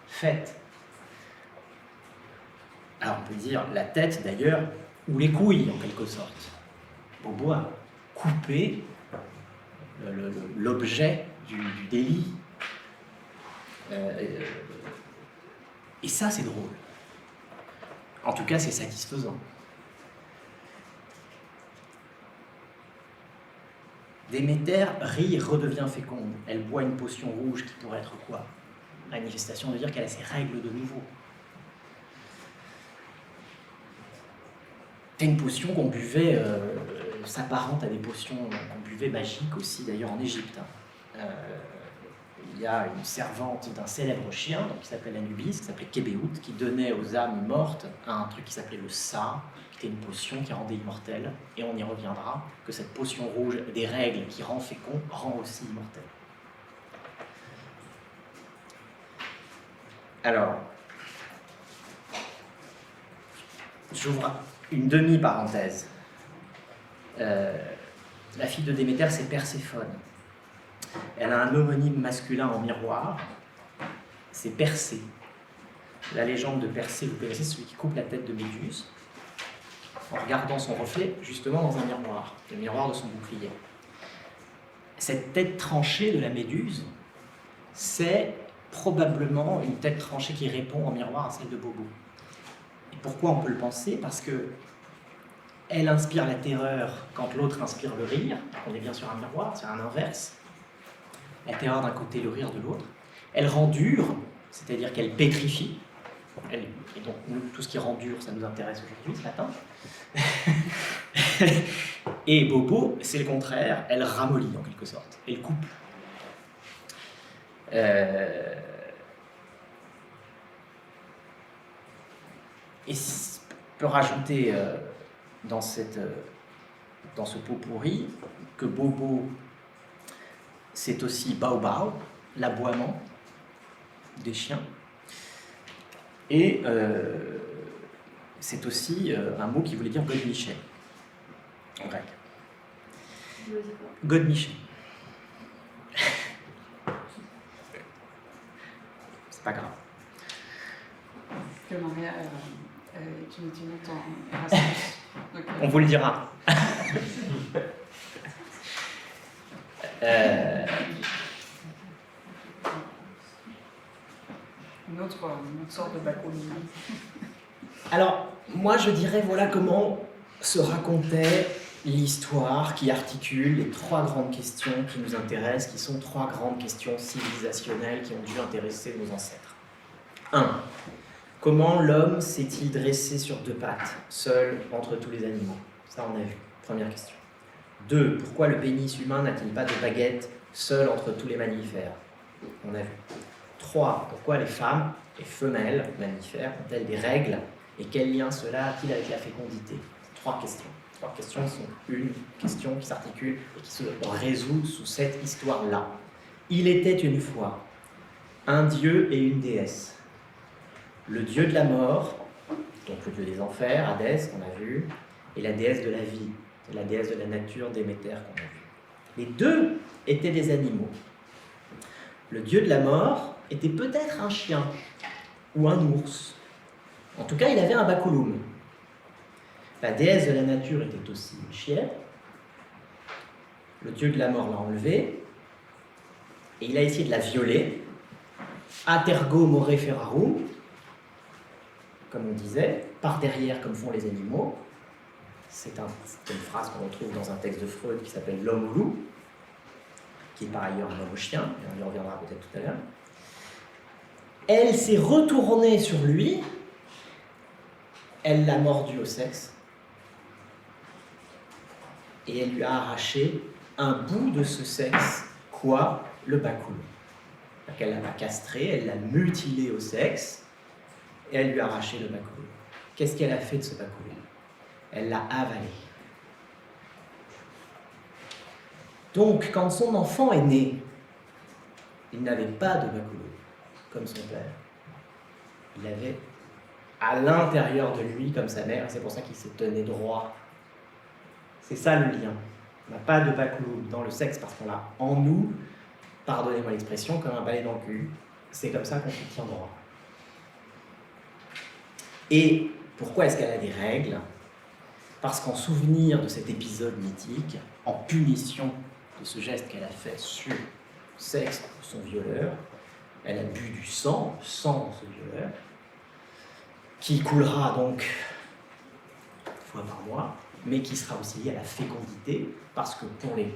faite. Alors, on peut dire la tête, d'ailleurs, ou les couilles, en quelque sorte. Bobo a coupé l'objet du délit. Et ça, c'est drôle. En tout cas, c'est satisfaisant. Déméter rit et redevient féconde. Elle boit une potion rouge qui pourrait être quoi? Manifestation de dire qu'elle a ses règles de nouveau. C'est une potion qu'on buvait, s'apparente à des potions qu'on buvait magiques aussi, d'ailleurs en Égypte. Il y a une servante d'un célèbre chien qui s'appelle Anubis, qui s'appelait Kébéout, qui donnait aux âmes mortes un truc qui s'appelait le Sa, qui était une potion qui rendait immortelle, et on y reviendra, que cette potion rouge des règles qui rend fécond rend aussi immortel. Alors, j'ouvre une demi-parenthèse. La fille de Déméter, c'est Perséphone. Elle a un homonyme masculin en miroir, c'est Persée. La légende de Persée, vous connaissez, celui qui coupe la tête de Méduse, en regardant son reflet justement dans un miroir, le miroir de son bouclier. Cette tête tranchée de la Méduse, c'est probablement une tête tranchée qui répond en miroir à celle de Bobo. Et pourquoi on peut le penser? Parce que elle inspire la terreur quand l'autre inspire le rire. On est bien sur un miroir, c'est un inverse. La terreur d'un côté, le rire de l'autre. Elle rend dure, c'est-à-dire qu'elle pétrifie. Et donc, nous, tout ce qui rend dur, ça nous intéresse aujourd'hui, ce matin. Et Bobo, c'est le contraire, elle ramollit en quelque sorte, elle coupe. Et je peux rajouter dans ce pot pourri que Bobo, c'est aussi bao-bao, l'aboiement des chiens. Et c'est aussi un mot qui voulait dire God-Michel, en grec. God-Michel. C'est pas grave. Que Maria est une étudiante en Erasmus. Donc, on vous le dira. une autre sorte de baconie. Alors, moi je dirais, voilà comment se racontait l'histoire qui articule les trois grandes questions qui nous intéressent, qui sont trois grandes questions civilisationnelles qui ont dû intéresser nos ancêtres. 1. Comment l'homme s'est-il dressé sur deux pattes, seul entre tous les animaux? Ça, on a vu. Première question. 2. Pourquoi le pénis humain n'a-t-il pas de baguette, seul entre tous les mammifères? On a vu. 3. Pourquoi les femmes, les femelles mammifères, ont-elles des règles? Et quel lien cela a-t-il avec la fécondité? 3 questions. 3 questions sont une question qui s'articule et qui se résout sous cette histoire-là. Il était une fois un dieu et une déesse. Le dieu de la mort, donc le dieu des enfers, Hadès, qu'on a vu, et la déesse de la vie, la déesse de la nature, Déméter, qu'on a vu. Les deux étaient des animaux. Le dieu de la mort était peut-être un chien ou un ours. En tout cas, il avait un bakouloum. La déesse de la nature était aussi une chienne. Le dieu de la mort l'a enlevée et il a essayé de la violer. Atergo more ferarum, comme on disait, par derrière, comme font les animaux. C'est une phrase qu'on retrouve dans un texte de Freud qui s'appelle L'homme au loup, qui est par ailleurs un homme au chien, et on y reviendra peut-être tout à l'heure. Elle s'est retournée sur lui, elle l'a mordu au sexe, et elle lui a arraché un bout de ce sexe, quoi? Le bakul. Elle l'a pas castré, elle l'a mutilé au sexe, et elle lui a arraché le bakul. Qu'est-ce qu'elle a fait de ce bakul? Elle l'a avalé. Donc, quand son enfant est né, il n'avait pas de bakul, comme son père. Il avait à l'intérieur de lui, comme sa mère, et c'est pour ça qu'il se tenait droit. C'est ça le lien. On n'a pas de bakul dans le sexe parce qu'on l'a en nous, pardonnez-moi l'expression, comme un balai dans le cul. C'est comme ça qu'on se tient droit. Et pourquoi est-ce qu'elle a des règles? Parce qu'en souvenir de cet épisode mythique, en punition de ce geste qu'elle a fait sur le sexe de son violeur, elle a bu du sang, le sang de ce violeur, qui coulera donc une fois par mois, mais qui sera aussi lié à la fécondité, parce que pour les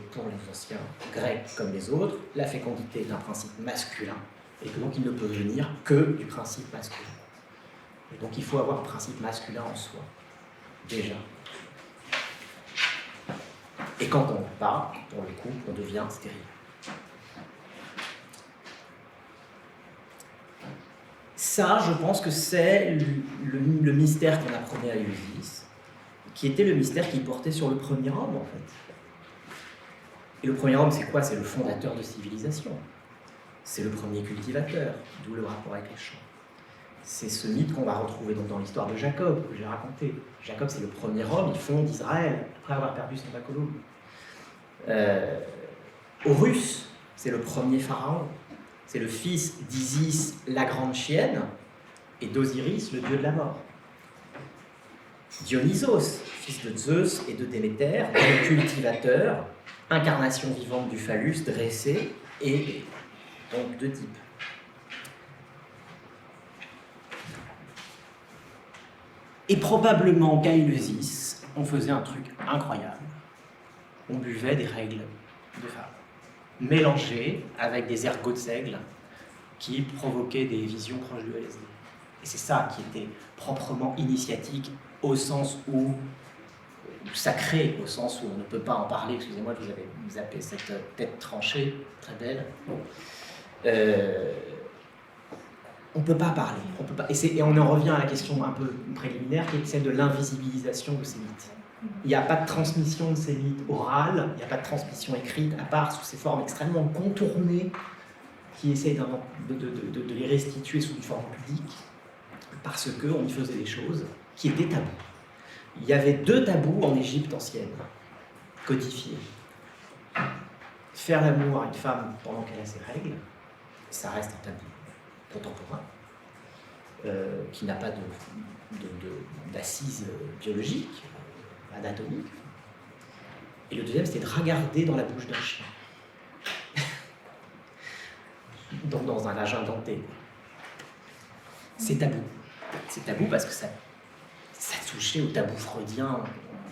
anciens grecs comme les autres, la fécondité est un principe masculin, et que donc il ne peut venir que du principe masculin. Et donc il faut avoir un principe masculin en soi, déjà. Et quand on n'a pas, pour le coup, on devient stérile. Ça, je pense que c'est le mystère qu'on apprenait à Ulysses, qui était le mystère qu'il portait sur le premier homme, en fait. Et le premier homme, c'est quoi? C'est le fondateur de civilisation. C'est le premier cultivateur, d'où le rapport avec les champs. C'est ce mythe qu'on va retrouver donc dans l'histoire de Jacob, que j'ai raconté. Jacob, c'est le premier homme, il fonde Israël, après avoir perdu son bakouloum. Horus, c'est le premier pharaon. C'est le fils d'Isis, la grande chienne, et d'Osiris, le dieu de la mort. Dionysos, fils de Zeus et de Déméter, le cultivateur, incarnation vivante du phallus dressé, et donc deux types. Et probablement qu'à Éleusis, on faisait un truc incroyable. On buvait des règles de femmes, mélangées avec des ergots de seigle qui provoquaient des visions proches du LSD. Et c'est ça qui était proprement initiatique, au sens où sacré, au sens où on ne peut pas en parler. Excusez-moi, je vous avais zappé cette tête tranchée, très belle. On ne peut pas parler. On peut pas, et on en revient à la question un peu préliminaire, qui est celle de l'invisibilisation de ces mythes. Il n'y a pas de transmission de ces mythes orales, il n'y a pas de transmission écrite, à part sous ces formes extrêmement contournées qui essayent de les restituer sous une forme ludique, parce qu'on y faisait des choses qui étaient tabous. Il y avait 2 tabous en Égypte ancienne, codifiés. Faire l'amour à une femme pendant qu'elle a ses règles, ça reste un tabou contemporain, qui n'a pas d'assises biologiques, anatomiques. Et le deuxième, c'était de regarder dans la bouche d'un chien. Donc dans un vagin denté. C'est tabou. C'est tabou parce que ça touchait au tabou freudien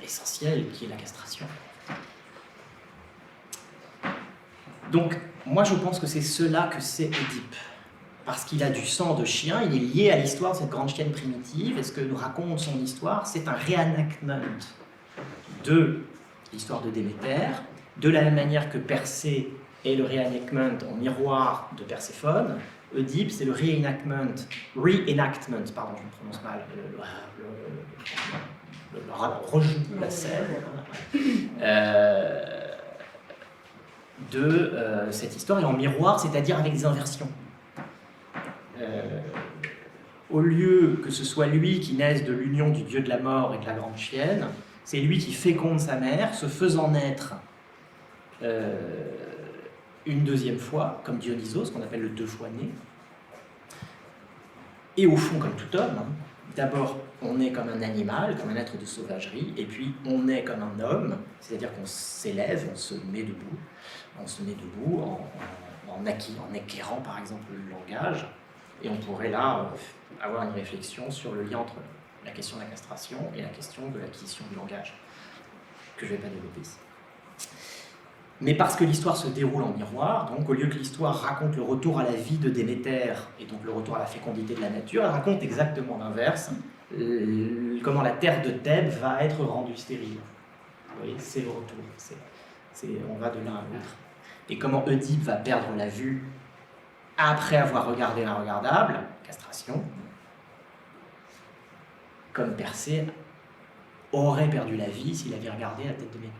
essentiel, qui est la castration. Donc, moi je pense que c'est cela que c'est Édipe. parce qu'il a du sang de chien, il est lié à l'histoire de cette grande chienne primitive, et ce que nous raconte son histoire, c'est un reenactment de l'histoire de Déméter, de la même manière que Persée est le reenactment en miroir de Perséphone. Oedipe, c'est le reenactment, pardon, je me prononce mal, le rejoue de la scène, de cette histoire, et en miroir, c'est-à-dire avec des inversions. Au lieu que ce soit lui qui naisse de l'union du dieu de la mort et de la grande chienne, c'est lui qui féconde sa mère, se faisant naître une deuxième fois, comme Dionysos, qu'on appelle le deux fois né. Et au fond, comme tout homme, hein, d'abord on est comme un animal, comme un être de sauvagerie, et puis on est comme un homme, c'est-à-dire qu'on s'élève, on se met debout, en acquérant par exemple le langage, et on pourrait là avoir une réflexion sur le lien entre la question de la castration et la question de l'acquisition du langage, que je ne vais pas développer ici. Mais parce que l'histoire se déroule en miroir, donc au lieu que l'histoire raconte le retour à la vie de Déméter, et donc le retour à la fécondité de la nature, elle raconte exactement l'inverse, comment la terre de Thèbes va être rendue stérile. Vous voyez, c'est le retour, on va de l'un à l'autre. Et comment Oedipe va perdre la vue après avoir regardé l'inregardable, castration, comme Persée aurait perdu la vie s'il avait regardé la tête de Méduse.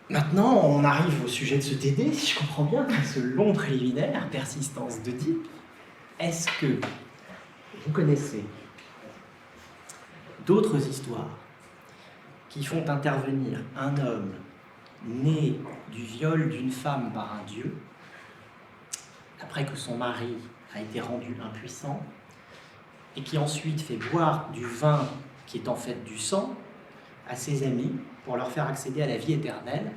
Maintenant, on arrive au sujet de ce TD, si je comprends bien, ce long préliminaire, persistance d'Oedipe. Est-ce que vous connaissez d'autres histoires qui font intervenir un homme né du viol d'une femme par un dieu, après que son mari a été rendu impuissant, et qui ensuite fait boire du vin qui est en fait du sang à ses amis pour leur faire accéder à la vie éternelle,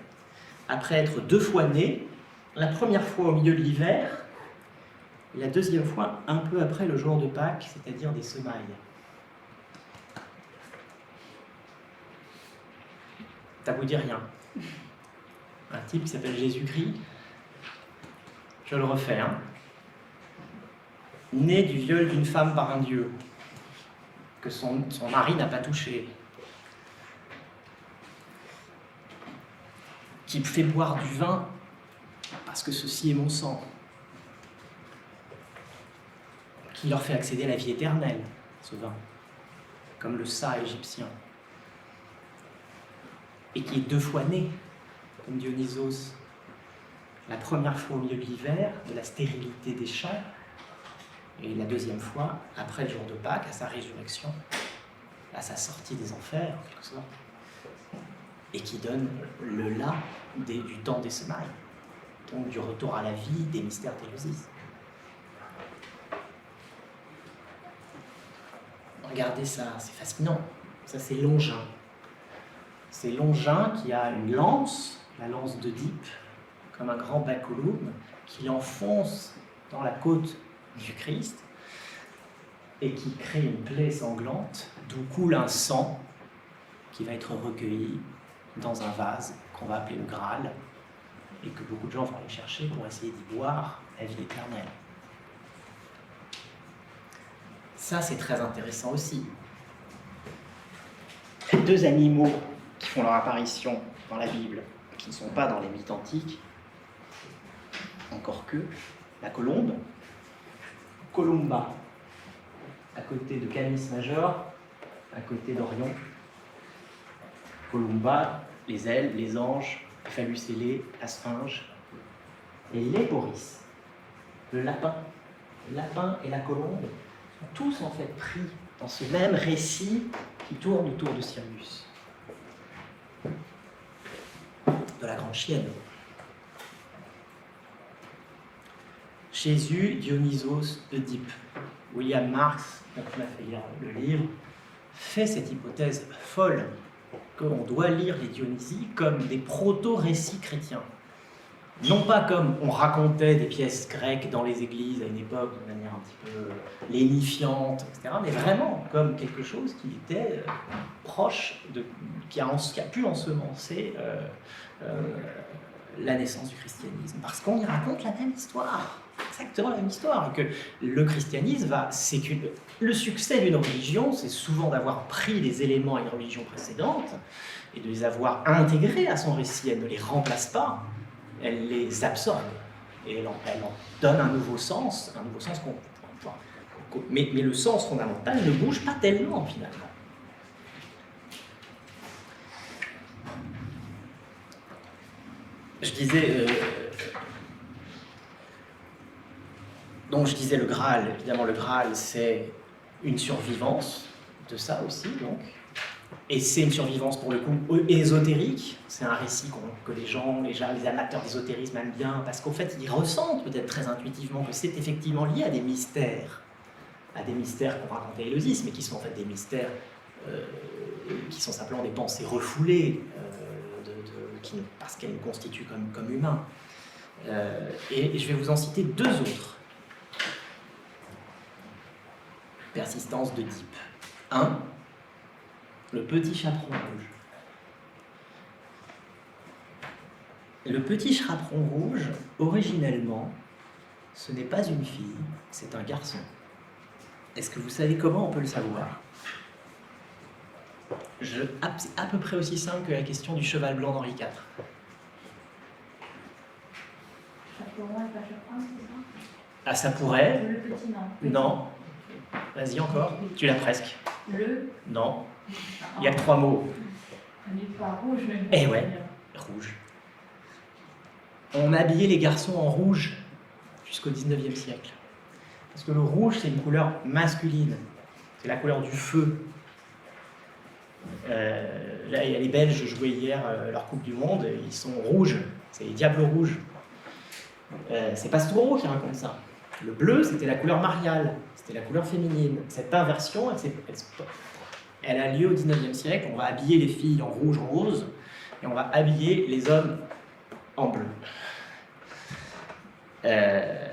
après être 2 fois né, la première fois au milieu de l'hiver, et la deuxième fois un peu après le jour de Pâques, c'est-à-dire des semailles. Ça vous dit rien? Un type qui s'appelle Jésus-Christ, je le refais, hein. Né du viol d'une femme par un dieu, que son mari n'a pas touché, qui fait boire du vin parce que ceci est mon sang, qui leur fait accéder à la vie éternelle, ce vin, comme le ça égyptien, et qui est 2 fois né, comme Dionysos, la première fois au milieu de l'hiver, de la stérilité des champs, et la deuxième fois, après le jour de Pâques, à sa résurrection, à sa sortie des enfers, en quelque sorte, et qui donne le là du temps des semailles, donc du retour à la vie des mystères d'Éleusis. Regardez ça, c'est fascinant. Ça, c'est Longin. C'est Longin qui a une lance, la lance d'Oedipe, comme un grand baculum, qui l'enfonce dans la côte du Christ et qui crée une plaie sanglante d'où coule un sang qui va être recueilli dans un vase qu'on va appeler le Graal et que beaucoup de gens vont aller chercher pour essayer d'y boire la vie éternelle. Ça, c'est très intéressant aussi. Il y a 2 animaux qui font leur apparition dans la Bible, qui ne sont pas dans les mythes antiques, encore que la colombe, Columba, à côté de Canis Major, à côté d'Orion. Columba, les ailes, les anges, le phallus ailé, la sphinge, et l'Éboris, le lapin. Le lapin et la colombe sont tous en fait pris dans ce même récit qui tourne autour de Sirius, de la grande chienne. Jésus, Dionysos, Oedipe. William Marx, qui m'a fait lire le livre, fait cette hypothèse folle qu'on doit lire les Dionysies comme des proto-récits chrétiens. Non pas comme on racontait des pièces grecques dans les églises à une époque de manière un petit peu lénifiante, etc., mais vraiment comme quelque chose qui était proche, qui a pu ensemencer la naissance du christianisme, parce qu'on y raconte la même histoire, exactement la même histoire, et que le christianisme le succès d'une religion, c'est souvent d'avoir pris les éléments à une religion précédente et de les avoir intégrés à son récit. Elle ne les remplace pas, elle les absorbe et elle en donne un nouveau sens mais le sens fondamental ne bouge pas tellement finalement. Je disais, donc je disais le Graal, évidemment le Graal c'est une survivance de ça aussi, donc. Et c'est une survivance pour le coup ésotérique, c'est un récit que les amateurs d'ésotérisme aiment bien, parce qu'en fait ils ressentent peut-être très intuitivement que c'est effectivement lié à des mystères qu'on raconte à Éleusis, mais qui sont en fait des mystères qui sont simplement des pensées refoulées, parce qu'elles nous constituent comme humains. Et je vais vous en citer deux autres. Persistance d'Oedipe. 1. Le petit chaperon rouge. Le petit chaperon rouge, originellement, ce n'est pas une fille, c'est un garçon. Est-ce que vous savez comment on peut le savoir ? C'est à peu près aussi simple que la question du cheval blanc d'Henri IV. Chaperon et pas chaperon, c'est ça ? Ah, ça pourrait. Le petit, non. Non. Vas-y encore. Tu l'as presque. Le. Non. Il y a que 3 mots. Nulle part rouge, mais. Eh ouais. Rouge. On habillait les garçons en rouge jusqu'au 19e siècle. Parce que le rouge, c'est une couleur masculine. C'est la couleur du feu. Là, il y a les Belges jouaient hier leur Coupe du Monde, ils sont rouges, c'est les Diables rouges. C'est Pastoureau qui raconte ça. Le bleu, c'était la couleur mariale, c'était la couleur féminine. Cette inversion, elle a lieu au 19e siècle. On va habiller les filles en rouge, en rose, et on va habiller les hommes en bleu. Le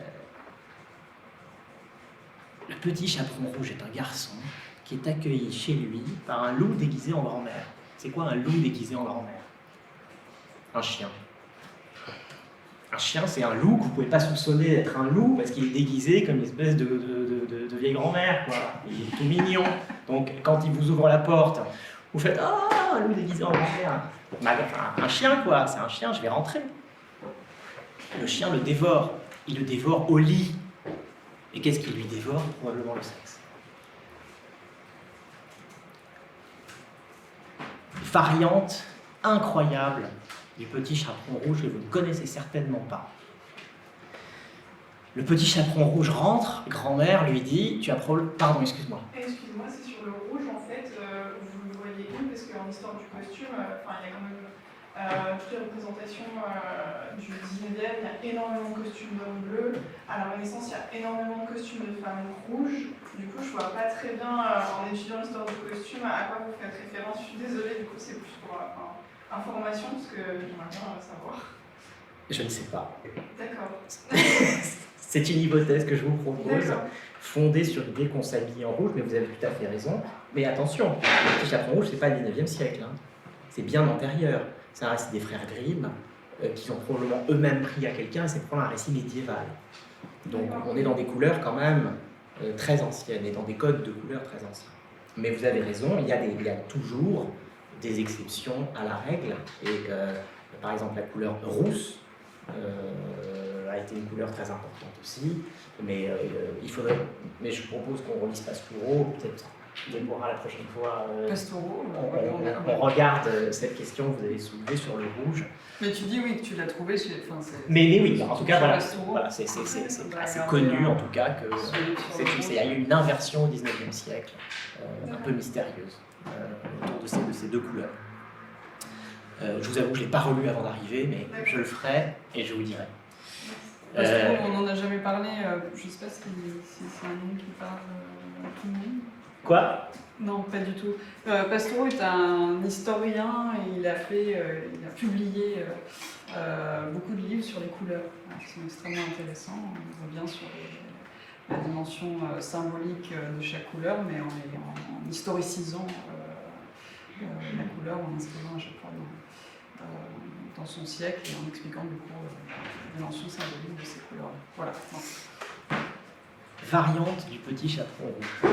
petit chaperon rouge est un garçon qui est accueilli chez lui par un loup déguisé en grand-mère. C'est quoi un loup déguisé en grand-mère ? Un chien. Un chien, c'est un loup que vous ne pouvez pas soupçonner d'être un loup parce qu'il est déguisé comme une espèce de vieille grand-mère, quoi. Il est tout mignon. Donc, quand il vous ouvre la porte, vous faites « Ah, un loup déguisé en grand-mère !» Un chien, quoi. C'est un chien, je vais rentrer. Le chien le dévore. Il le dévore au lit. Et qu'est-ce qu'il lui dévore ? Probablement le sexe. Variante incroyable du petit chaperon rouge que vous ne connaissez certainement pas. Le petit chaperon rouge rentre, grand-mère lui dit « Tu as problème... » Pardon, excuse-moi. Excuse-moi, c'est sur le rouge, en fait, vous le voyez où ? Parce qu'en histoire du costume, il y a quand même toutes les représentations du 19e, il y a énormément de costumes d'hommes bleus. À la Renaissance, il y a énormément de costumes de femmes rouges. Du coup, je ne vois pas très bien, en étudiant l'histoire du costume, à quoi vous faites référence. Je suis désolée, du coup, c'est plus pour information, parce que j'aimerais bien savoir. Je ne sais pas. D'accord. C'est une hypothèse que je vous propose, D'accord. fondée sur l'idée qu'on s'habille en rouge, mais vous avez tout à fait raison. Mais attention, le petit chaperon rouge, ce n'est pas le 19e siècle. Hein. C'est bien antérieur. C'est un récit des frères Grimm, qui ont probablement eux-mêmes pris à quelqu'un, et c'est probablement un récit médiéval. Donc on est dans des couleurs quand même très anciennes, et dans des codes de couleurs très anciens. Mais vous avez raison, il y a toujours des exceptions à la règle, et par exemple la couleur rousse a été une couleur très importante aussi, mais je propose qu'on relise Pastoureau, peut-être on pourra la prochaine fois. Pastoureau, on regarde cette question que vous avez soulevée sur le rouge. Mais tu dis oui que tu l'as trouvé chez. Mais oui, en tout cas, voilà, Pastoureau, c'est assez connu en tout cas que il y a eu une inversion au 19e siècle, un peu mystérieuse, autour de ces deux couleurs. Je vous avoue que je ne l'ai pas relu avant d'arriver, mais je le ferai et je vous dirai. Pastoureau, on n'en a jamais parlé, je ne sais pas si c'est un nom qui parle à tout le monde. Quoi ? Non, pas du tout. Pastoureau est un historien et il a publié beaucoup de livres sur les couleurs, qui sont extrêmement intéressants. On voit bien sur la dimension symbolique de chaque couleur, mais en historicisant la couleur, en inscrivant à chaque fois dans son siècle et en expliquant du coup la dimension symbolique de ces couleurs. Voilà. Variante du petit chaperon rouge.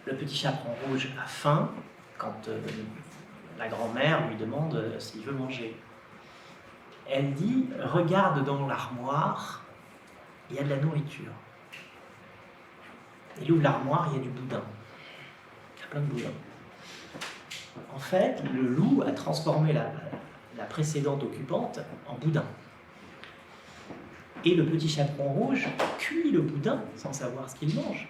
Le petit chaperon rouge a faim quand la grand-mère lui demande s'il veut manger. Elle dit « Regarde dans l'armoire, il y a de la nourriture. » Il ouvre l'armoire, il y a du boudin. Il y a plein de boudin. En fait, le loup a transformé la précédente occupante en boudin. Et le petit chaperon rouge cuit le boudin sans savoir ce qu'il mange.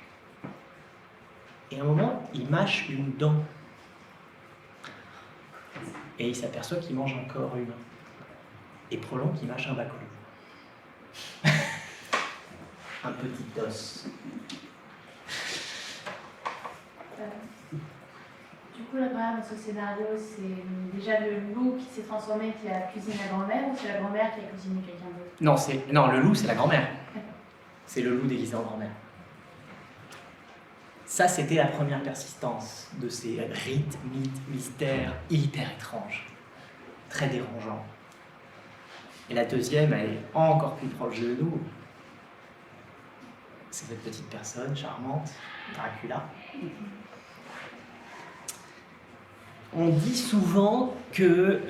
Et à un moment, il mâche une dent. Et il s'aperçoit qu'il mange encore une. Et probablement qu'il mâche un bacolo. Un petit os. Du coup, la grand-mère dans ce scénario, c'est déjà le loup qui s'est transformé, qui a cuisiné la grand-mère, ou c'est la grand-mère qui a cuisiné quelqu'un d'autre? Non, le loup, c'est la grand-mère. C'est le loup déguisé en grand-mère. Ça, c'était la première persistance de ces rites, mythes, mystères hyper étranges, très dérangeants. Et la deuxième, elle est encore plus proche de nous. C'est cette petite personne charmante, Dracula. On dit souvent que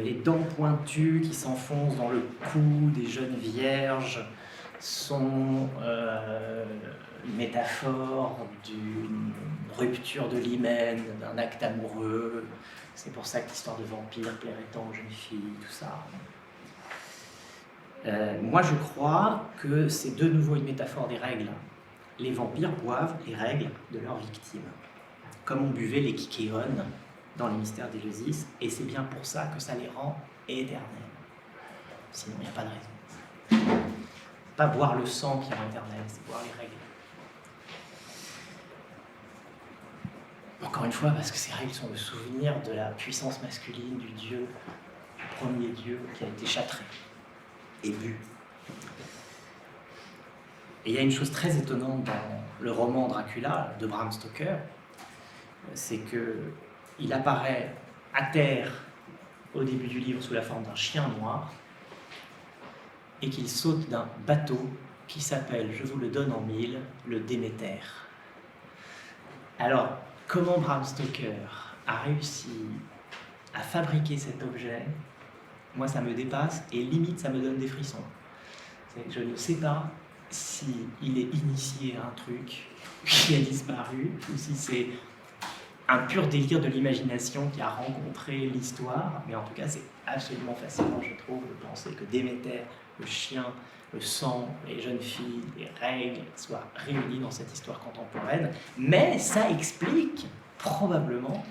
les dents pointues qui s'enfoncent dans le cou des jeunes vierges sont une métaphore d'une rupture de l'hymen, d'un acte amoureux. C'est pour ça que l'histoire de vampire plairait tant aux jeunes filles, tout ça. Moi, je crois que c'est de nouveau une métaphore des règles. Les vampires boivent les règles de leurs victimes, comme on buvait les kikéones dans les mystères d'Éleusis, et c'est bien pour ça que ça les rend éternels. Sinon, il n'y a pas de raison. C'est pas boire le sang qui rend éternel, c'est boire les règles. Encore une fois, parce que ces règles sont le souvenir de la puissance masculine du dieu, du premier dieu qui a été châtré et bu. Et il y a une chose très étonnante dans le roman Dracula de Bram Stoker, c'est qu'il apparaît à terre au début du livre sous la forme d'un chien noir et qu'il saute d'un bateau qui s'appelle, je vous le donne en mille, le Déméter. Alors, comment Bram Stoker a réussi à fabriquer cet objet, moi ça me dépasse et limite ça me donne des frissons. Je ne sais pas s'il est initié à un truc qui a disparu ou si c'est un pur délire de l'imagination qui a rencontré l'histoire, mais en tout cas c'est absolument fascinant, je trouve, de penser que Déméter, le chien, le sang, les jeunes filles, les règles soient réunis dans cette histoire contemporaine. Mais ça explique probablement,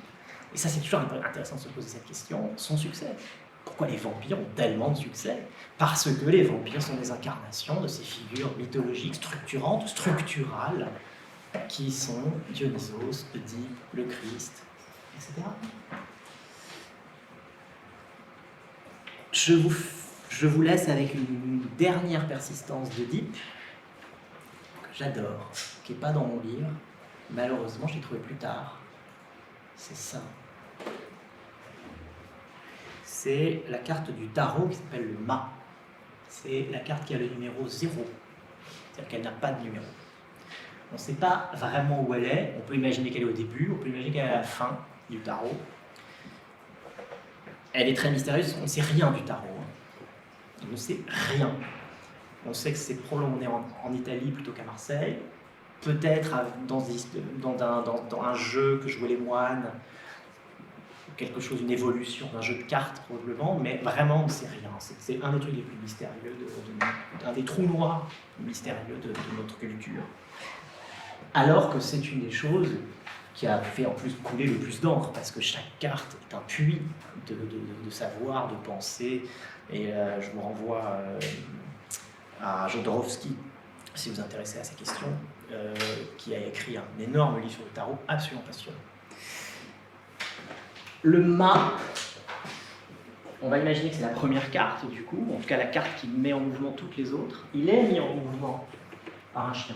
et ça c'est toujours intéressant de se poser cette question, son succès. Pourquoi les vampires ont tellement de succès? Parce que les vampires sont des incarnations de ces figures mythologiques structurantes, structurales, qui sont Dionysos, Oedipe, le Christ, etc. Je vous laisse avec une dernière persistance d'Oedipe, que j'adore, qui n'est pas dans mon livre. Malheureusement, je l'ai trouvé plus tard. C'est ça. C'est la carte du tarot qui s'appelle le mât. C'est la carte qui a le numéro 0. C'est-à-dire qu'elle n'a pas de numéro. On ne sait pas vraiment où elle est. On peut imaginer qu'elle est au début, on peut imaginer qu'elle est à la fin du tarot. Elle est très mystérieuse, on ne sait rien du tarot. On ne sait rien. On sait que c'est probablement en Italie plutôt qu'à Marseille. Peut-être dans un jeu que jouaient les moines, quelque chose, une évolution d'un jeu de cartes probablement, mais vraiment on ne sait rien. C'est un des trucs les plus mystérieux, un des trous noirs mystérieux de notre culture. Alors que c'est une des choses qui a fait en plus couler le plus d'encre, parce que chaque carte est un puits de savoir, de pensée, et je vous renvoie à Jodorowsky, si vous vous intéressez à ces questions, qui a écrit un énorme livre sur le tarot, absolument passionnant. Le mât, on va imaginer que c'est la première carte du coup, en tout cas la carte qui met en mouvement toutes les autres. Il est mis en mouvement par un chien.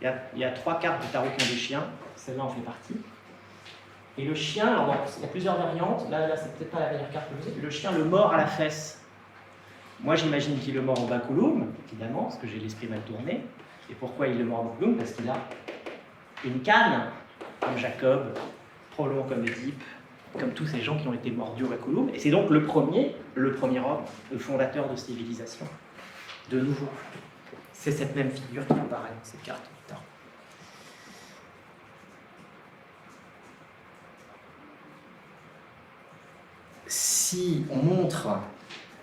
Il y a 3 cartes de tarot qui ont des chiens, celle-là en fait partie. Et le chien, alors bon, il y a plusieurs variantes, là c'est peut-être pas la meilleure carte que vous avez, le chien le mord à la fesse. Moi j'imagine qu'il le mord au baculum, évidemment, parce que j'ai l'esprit mal tourné. Et pourquoi il le mord au baculum? Parce qu'il a une canne, comme Jacob, probablement comme Édipe, comme tous ces gens qui ont été mordus au baculum. Et c'est donc le premier homme, le fondateur de civilisation. De nouveau, c'est cette même figure qui apparaît dans cette carte du tarot. Si on montre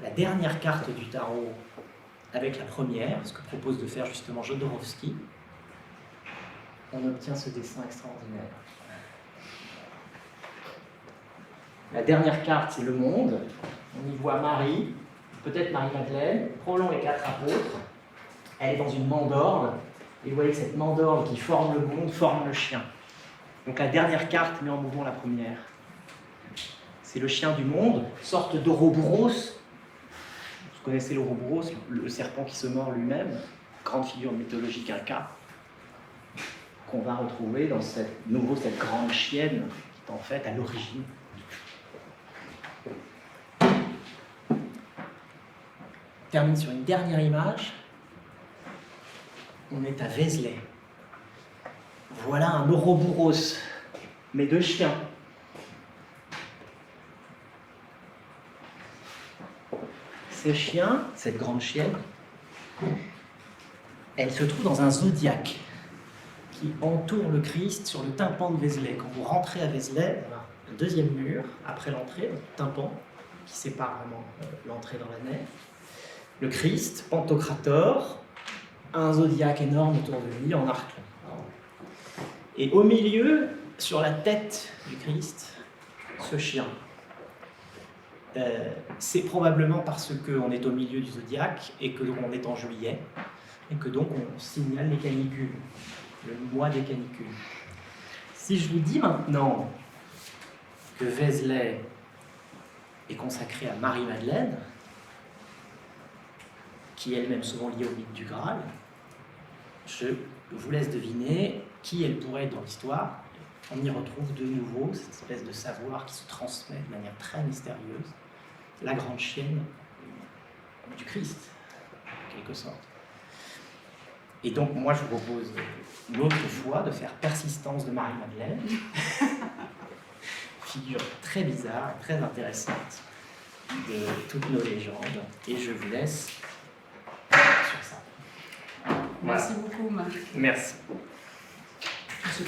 la dernière carte du tarot avec la première, ce que propose de faire justement Jodorowsky, on obtient ce dessin extraordinaire. La dernière carte, c'est le monde. On y voit Marie, peut-être Marie-Madeleine, probablement les 4 apôtres. Elle est dans une mandorle, et vous voyez que cette mandorle qui forme le monde forme le chien. Donc la dernière carte met en mouvement la première. C'est le chien du monde, sorte d'Ouroboros. Vous connaissez l'Ouroboros, le serpent qui se mord lui-même, grande figure mythologique inca, qu'on va retrouver dans cette grande chienne qui est en fait à l'origine. On termine sur une dernière image. On est à Vézelay. Voilà un Ouroboros, mais de chien. Ce chien, cette grande chienne, elle se trouve dans un zodiaque qui entoure le Christ sur le tympan de Vézelay. Quand vous rentrez à Vézelay, on a un deuxième mur après l'entrée, le tympan qui sépare vraiment l'entrée dans la nef. Le Christ, Pantocrator, un zodiaque énorme autour de lui en arc. Et au milieu, sur la tête du Christ, ce chien. C'est probablement parce qu'on est au milieu du zodiaque et que on est en juillet et que donc on signale les canicules, le mois des canicules. Si je vous dis maintenant que Vézelay est consacré à Marie-Madeleine, qui est elle-même souvent liée au mythe du Graal, je vous laisse deviner qui elle pourrait être dans l'histoire. On y retrouve de nouveau cette espèce de savoir qui se transmet de manière très mystérieuse, la grande chienne du Christ, en quelque sorte. Et donc, moi, je vous propose une autre fois de faire persistance de Marie-Madeleine, figure très bizarre, très intéressante de toutes nos légendes, et je vous laisse sur ça. Merci beaucoup, Marc. Merci. Merci.